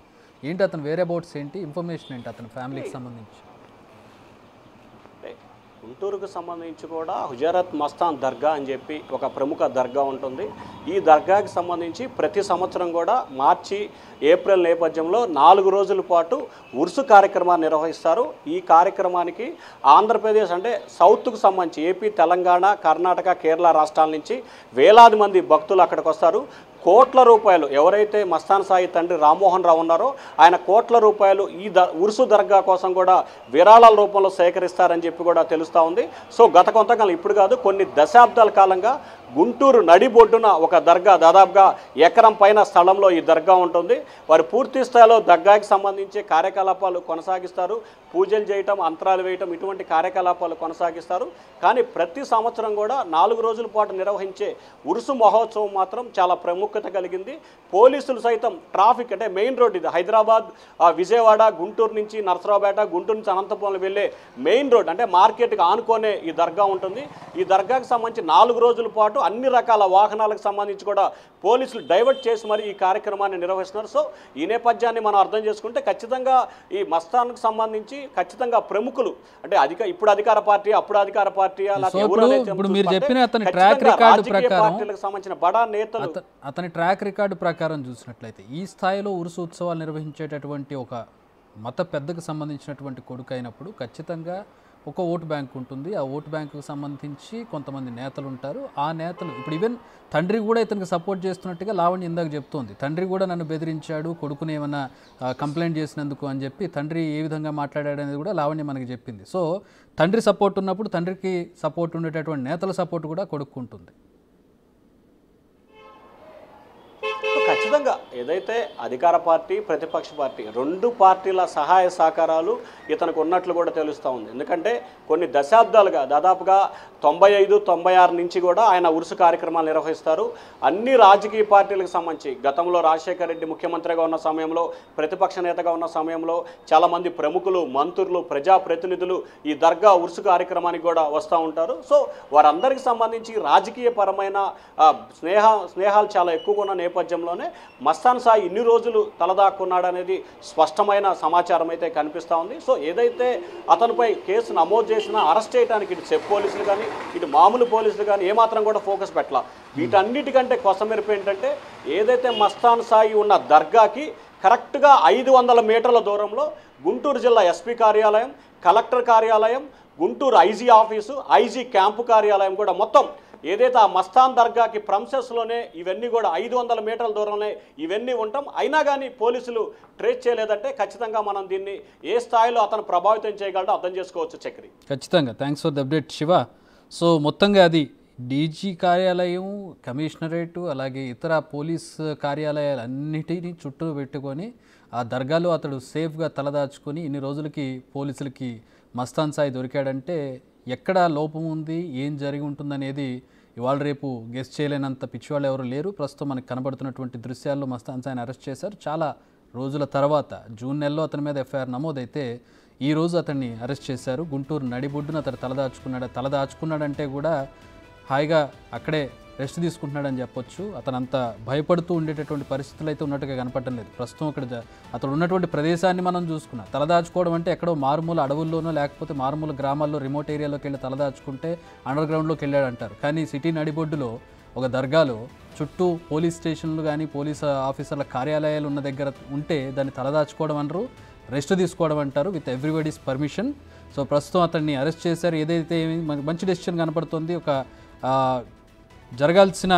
ఏంటి అతను వేరే అబౌట్స్ ఏంటి? ఇన్ఫర్మేషన్ ఏంటి అతని ఫ్యామిలీకి సంబంధించి? గుంటూరుకు సంబంధించి కూడా హుజరత్ మస్తాన్ దర్గా అని చెప్పి ఒక ప్రముఖ దర్గా ఉంటుంది. ఈ దర్గాకి సంబంధించి ప్రతి సంవత్సరం కూడా మార్చి, ఏప్రిల్ నేపథ్యంలో 4 రోజుల పాటు ఉర్సు కార్యక్రమాన్ని నిర్వహిస్తారు. ఈ కార్యక్రమానికి ఆంధ్రప్రదేశ్ అంటే సౌత్కు సంబంధించి ఏపీ, తెలంగాణ, కర్ణాటక, కేరళ రాష్ట్రాల నుంచి వేలాది మంది భక్తులు అక్కడికి వస్తారు. కోట్ల రూపాయలు ఎవరైతే మస్తాన్ సాయి తండ్రి రామ్మోహన్ రావు ఉన్నారో ఆయన కోట్ల రూపాయలు ఈ ఉర్సు దర్గా కోసం కూడా విరాళాల రూపంలో సేకరిస్తారని చెప్పి కూడా తెలుస్తూ ఉంది. సో గత కొంతకాలం ఇప్పుడు కాదు, కొన్ని దశాబ్దాల కాలంగా గుంటూరు నడిబొడ్డున ఒక దర్గా, దాదాపుగా ఎకరం పైన స్థలంలో ఈ దర్గా ఉంటుంది. వారు పూర్తి స్థాయిలో దర్గాకి సంబంధించి కార్యకలాపాలు కొనసాగిస్తారు. పూజలు చేయటం, అంతరాలు వేయటం ఇటువంటి కార్యకలాపాలు కొనసాగిస్తారు. కానీ ప్రతి సంవత్సరం కూడా 4 రోజుల పాటు నిర్వహించే ఉరుసు మహోత్సవం మాత్రం చాలా ప్రాముఖ్యత కలిగింది. పోలీసులు సైతం ట్రాఫిక్ అంటే మెయిన్ రోడ్ ఇది హైదరాబాద్, విజయవాడ, గుంటూరు నుంచి నరసరావుపేట, గుంటూరు నుంచి అనంతపురం వెళ్ళే మెయిన్ రోడ్ అంటే మార్కెట్కి ఆనుకొనే ఈ దర్గా ఉంటుంది. ఈ దర్గాకి సంబంధించి 4 రోజుల పాటు అన్ని రకాల వాహనాలకు సంబంధించి కూడా పోలీసులు డైవర్ట్ చేసి మరి ఈ కార్యక్రమాన్ని నిర్వహిస్తున్నారు. సో ఈ నేపథ్యాన్ని మనం అర్థం చేసుకుంటే ఖచ్చితంగా ఈ మస్తాన్కు సంబంధించి ఖచ్చితంగా ప్రముఖులు అంటే ఇప్పుడు అధికార పార్టీ, అప్పుడు అధికార పార్టీ, సంబంధించిన బడా నేతలు అతని ట్రాక్ రికార్డు ప్రకారం చూసినట్లయితే ఈ స్థాయిలో ఉరుసు ఉత్సవాలు నిర్వహించేటటువంటి ఒక మత పెద్దకు సంబంధించినటువంటి కొడుకు అయినప్పుడు ఖచ్చితంగా ఒక ఓటు బ్యాంక్ ఉంటుంది. ఆ ఓటు బ్యాంకుకు సంబంధించి కొంతమంది నేతలు ఉంటారు. ఆ నేతలు ఇప్పుడు ఈవెన్ తండ్రి కూడా ఇతనికి సపోర్ట్ చేస్తున్నట్టుగా లావణ్య ఇందాక చెప్తోంది. తండ్రి కూడా నన్ను బెదిరించాడు, కొడుకుని ఏమైనా కంప్లైంట్ చేసినందుకు అని చెప్పి తండ్రి ఏ విధంగా మాట్లాడాడు అనేది కూడా లావణ్య మనకి చెప్పింది. సో తండ్రి సపోర్ట్ ఉన్నప్పుడు తండ్రికి సపోర్ట్ ఉండేటటువంటి నేతల సపోర్ట్ కూడా కొడుకుంటుంది. ఖచ్చితంగా ఏదైతే అధికార పార్టీ, ప్రతిపక్ష పార్టీ 2 పార్టీల సహాయ సహకారాలు ఇతనికి ఉన్నట్లు కూడా తెలుస్తూ ఉంది. ఎందుకంటే కొన్ని దశాబ్దాలుగా దాదాపుగా 95-96 నుంచి కూడా ఆయన ఉరుసు కార్యక్రమాలు నిర్వహిస్తారు. అన్ని రాజకీయ పార్టీలకు సంబంధించి గతంలో రాజశేఖర రెడ్డి ముఖ్యమంత్రిగా ఉన్న సమయంలో, ప్రతిపక్ష నేతగా ఉన్న సమయంలో చాలామంది ప్రముఖులు, మంత్రులు, ప్రజాప్రతినిధులు ఈ దర్గా ఉరుసు కార్యక్రమానికి కూడా వస్తూ ఉంటారు. సో వారందరికీ సంబంధించి రాజకీయ పరమైన స్నేహాలు చాలా ఎక్కువగా ఉన్న నేపథ్యంలోనే మస్తాన్ సాయి ఇన్ని రోజులు తలదాక్కున్నాడు అనేది స్పష్టమైన సమాచారం అయితే కనిపిస్తూ ఉంది. సో ఏదైతే అతనిపై కేసు నమోదు చేసినా అరెస్ట్ చేయడానికి ఇటు సెప్ పోలీసులు కానీ ఇటు మామూలు పోలీసులు కానీ ఏమాత్రం కూడా ఫోకస్ పెట్టాల. వీటన్నిటికంటే కొసమెరుపు ఏంటంటే ఏదైతే మస్తాన్ సాయి ఉన్న దర్గాకి కరెక్ట్గా 500 మీటర్ల దూరంలో గుంటూరు జిల్లా ఎస్పీ కార్యాలయం, కలెక్టర్ కార్యాలయం, Guntur IG office, IG camp కార్యాలయం కూడా మొత్తం ఏదైతే ఆ మస్తాన్ దర్గాకి ప్రమిసెస్లోనే ఇవన్నీ కూడా 500 మీటర్ల దూరంలో ఇవన్నీ ఉంటాం. అయినా కానీ పోలీసులు ట్రేస్ చేయలేదంటే ఖచ్చితంగా మనం దీన్ని ఏ స్థాయిలో అతను ప్రభావితం చేయగలడో అర్థం చేసుకోవచ్చు. చక్రి, ఖచ్చితంగా thanks for the update Shiva. So మొత్తంగా అది డీజీ కార్యాలయం, కమిషనరేటు, అలాగే ఇతర పోలీస్ కార్యాలయాలన్నిటినీ చుట్టూ పెట్టుకొని ఆ దర్గాలో అతడు సేఫ్గా తలదాచుకొని ఇన్ని రోజులకి పోలీసులకి మస్తాన్ సాయి దొరికాడంటే ఎక్కడ లోపం ఉంది, ఏం జరిగి ఉంటుందనేది ఇవాళ రేపు గెస్ చేయలేనంత పిచ్చివాళ్ళు ఎవరు లేరు. ప్రస్తుతం మనకు కనబడుతున్నటువంటి దృశ్యాల్లో మస్తాన్ సాయిని అరెస్ట్ చేశారు. చాలా రోజుల తర్వాత జూన్ నెలలో అతని మీద ఎఫ్ఐఆర్ నమోదైతే ఈ రోజు అతన్ని అరెస్ట్ చేశారు. గుంటూరు నడిబొడ్డున అతను తలదాచుకున్నాడంటే కూడా హాయిగా అక్కడే రెస్ట్ తీసుకుంటున్నాడని చెప్పొచ్చు. అతను అంత భయపడుతూ ఉండేటటువంటి పరిస్థితులు అయితే ఉన్నట్టుగా కనపడటం లేదు. ప్రస్తుతం అతడు ఉన్నటువంటి ప్రదేశాన్ని మనం చూసుకున్నాం. తలదాచుకోవడం అంటే ఎక్కడో మారుమూల అడవుల్లోనో లేకపోతే మారుమూల గ్రామాల్లో రిమోట్ ఏరియాలోకి వెళ్ళి తలదాచుకుంటే అండర్ గ్రౌండ్లోకి వెళ్ళాడు అంటారు. కానీ సిటీ నడిబొడ్డులో ఒక దర్గాలో చుట్టూ పోలీస్ స్టేషన్లు కానీ పోలీస్ ఆఫీసర్ల కార్యాలయాలు ఉన్న దగ్గర ఉంటే దాన్ని తలదాచుకోవడం అనరు, రెస్ట్ తీసుకోవడం అంటారు విత్ ఎవ్రీబడీస్ పర్మిషన్. సో ప్రస్తుతం అతన్ని అరెస్ట్ చేశారు. ఏదైతే మంచి డెసిషన్ కనపడుతుంది. ఒక జరగాల్సిన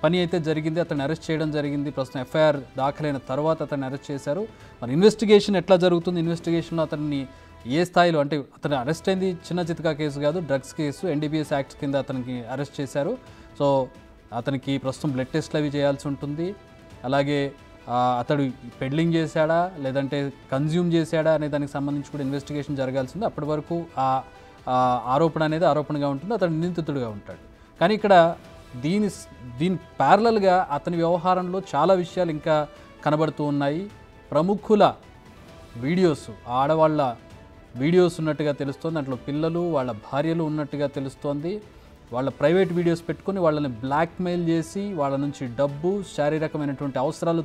పని అయితే జరిగింది. అతన్ని అరెస్ట్ చేయడం జరిగింది. ప్రస్తుతం ఎఫ్ఐఆర్ దాఖలైన తర్వాత అతన్ని అరెస్ట్ చేశారు. మరి ఇన్వెస్టిగేషన్ ఎట్లా జరుగుతుంది, ఇన్వెస్టిగేషన్లో అతన్ని ఏ స్థాయిలో, అంటే అతను అరెస్ట్ అయింది చిన్న చితకా కేసు కాదు, డ్రగ్స్ కేసు, ఎన్డీపీఎస్ యాక్ట్స్ కింద అతనికి అరెస్ట్ చేశారు. సో అతనికి ప్రస్తుతం బ్లడ్ టెస్ట్లు అవి చేయాల్సి ఉంటుంది. అలాగే అతడు పెడ్లింగ్ చేశాడా లేదంటే కన్జ్యూమ్ చేశాడా అనే దానికి సంబంధించి కూడా ఇన్వెస్టిగేషన్ జరగాల్సింది. అప్పటి వరకు ఆ ఆరోపణ అనేది ఆరోపణగా ఉంటుంది, అతడు నిందితుడిగా ఉంటాడు. కానీ ఇక్కడ దీని ప్యారలల్గా అతని వ్యవహారంలో చాలా విషయాలు ఇంకా కనబడుతూ ఉన్నాయి. ప్రముఖుల వీడియోస్, ఆడవాళ్ళ వీడియోస్ ఉన్నట్టుగా తెలుస్తోంది. దాంట్లో పిల్లలు, వాళ్ళ భార్యలు ఉన్నట్టుగా తెలుస్తోంది. వాళ్ళ ప్రైవేట్ వీడియోస్ పెట్టుకొని వాళ్ళని బ్లాక్మెయిల్ చేసి వాళ్ళ నుంచి డబ్బు, శారీరకమైనటువంటి అవసరాలు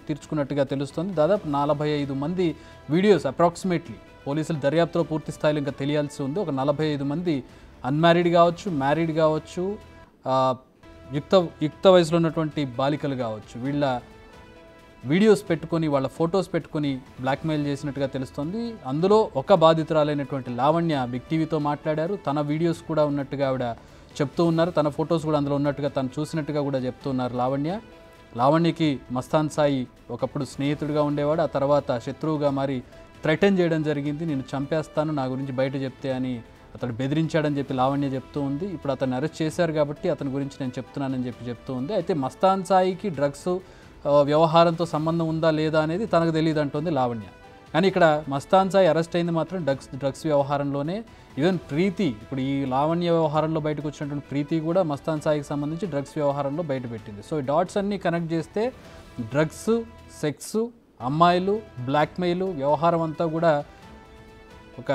తీర్చుకున్నట్టుగా తెలుస్తుంది. దాదాపు 45 మంది వీడియోస్ అప్రాక్సిమేట్లీ, పోలీసులు దర్యాప్తులో పూర్తి స్థాయిలో ఇంకా తెలియాల్సి ఉంది. ఒక 45 మంది అన్మ్యారీడ్ కావచ్చు, మ్యారీడ్ కావచ్చు, యుక్త వయసులో ఉన్నటువంటి బాలికలు కావచ్చు, వీళ్ళ వీడియోస్ పెట్టుకొని వాళ్ళ ఫొటోస్ పెట్టుకొని బ్లాక్మెయిల్ చేసినట్టుగా తెలుస్తుంది. అందులో ఒక బాధితురాలైనటువంటి లావణ్య బిగ్ టీవీతో మాట్లాడారు. తన వీడియోస్ కూడా ఉన్నట్టుగా ఆవిడ చెప్తూ ఉన్నారు. తన ఫొటోస్ కూడా అందులో ఉన్నట్టుగా తను చూసినట్టుగా కూడా చెప్తూ ఉన్నారు లావణ్యకి మస్తాన్ సాయి ఒకప్పుడు స్నేహితుడిగా ఉండేవాడు. ఆ తర్వాత శత్రువుగా మారి థ్రెటన్ చేయడం జరిగింది. నేను చంపేస్తాను నా గురించి బయట చెప్తే అని అతడు బెదిరించాడని చెప్పి లావణ్య చెప్తూ ఉంది. ఇప్పుడు అతన్ని అరెస్ట్ చేశారు కాబట్టి అతని గురించి నేను చెప్తున్నానని చెప్తూ ఉంది. అయితే మస్తాన్ సాయికి డ్రగ్స్ వ్యవహారంతో సంబంధం ఉందా లేదా అనేది తనకు తెలియదు అంటుంది లావణ్య. కానీ ఇక్కడ మస్తాన్ సాయి అరెస్ట్ అయింది మాత్రం డ్రగ్స్ వ్యవహారంలోనే. ఈవెన్ ప్రీతి, ఇప్పుడు ఈ లావణ్య వ్యవహారంలో బయటకు వచ్చినటువంటి ప్రీతి కూడా మస్తాన్ సాయికి సంబంధించి డ్రగ్స్ వ్యవహారంలో బయటపెట్టింది. సో ఈ డాట్స్ అన్నీ కనెక్ట్ చేస్తే డ్రగ్స్, సెక్స్, అమ్మాయిలు, బ్లాక్మెయిల్ వ్యవహారం అంతా కూడా ఒక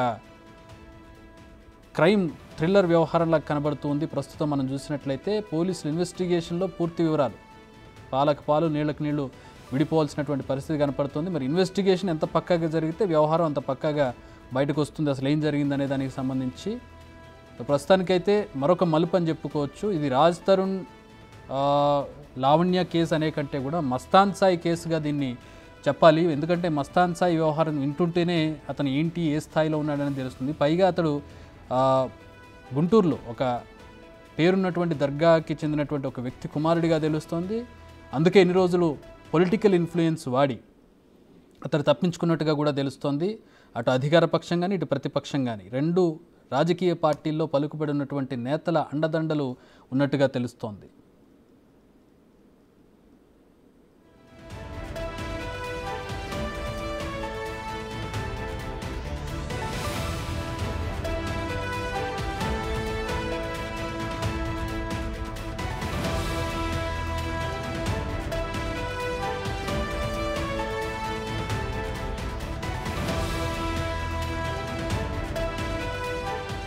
క్రైమ్ థ్రిల్లర్ వ్యవహారంలా కనబడుతుంది. ప్రస్తుతం మనం చూసినట్లయితే పోలీసులు ఇన్వెస్టిగేషన్లో పూర్తి వివరాలు, పాలకు పాలు నీళ్లకు నీళ్లు విడిపోవాల్సినటువంటి పరిస్థితి కనపడుతుంది. మరి ఇన్వెస్టిగేషన్ ఎంత పక్కాగా జరిగితే వ్యవహారం అంత పక్కాగా బయటకు వస్తుంది. అసలు ఏం జరిగిందనే దానికి సంబంధించి ప్రస్తుతానికైతే మరొక మలుపు అని చెప్పుకోవచ్చు. ఇది రాజ్ తరుణ్ లావణ్య కేసు అనే కంటే కూడా మస్తాన్ సాయి కేసుగా దీన్ని చెప్పాలి. ఎందుకంటే మస్తాన్ సాయి వ్యవహారం వింటుంటేనే అతను ఏంటి, ఏ స్థాయిలో ఉన్నాడని తెలుస్తుంది. పైగా అతడు గుంటూరులో ఒక పేరున్నటువంటి దర్గాకి చెందినటువంటి ఒక వ్యక్తి కుమారుడిగా తెలుస్తోంది. అందుకే ఎన్ని రోజులు పొలిటికల్ ఇన్ఫ్లుయెన్స్ వాడి అతడు తప్పించుకున్నట్టుగా కూడా తెలుస్తోంది. అటు అధికార పక్షం కానీ ఇటు ప్రతిపక్షం కానీ రెండు రాజకీయ పార్టీల్లో పలుకుబడి ఉన్నటువంటి నేతల అండదండలు ఉన్నట్టుగా తెలుస్తోంది.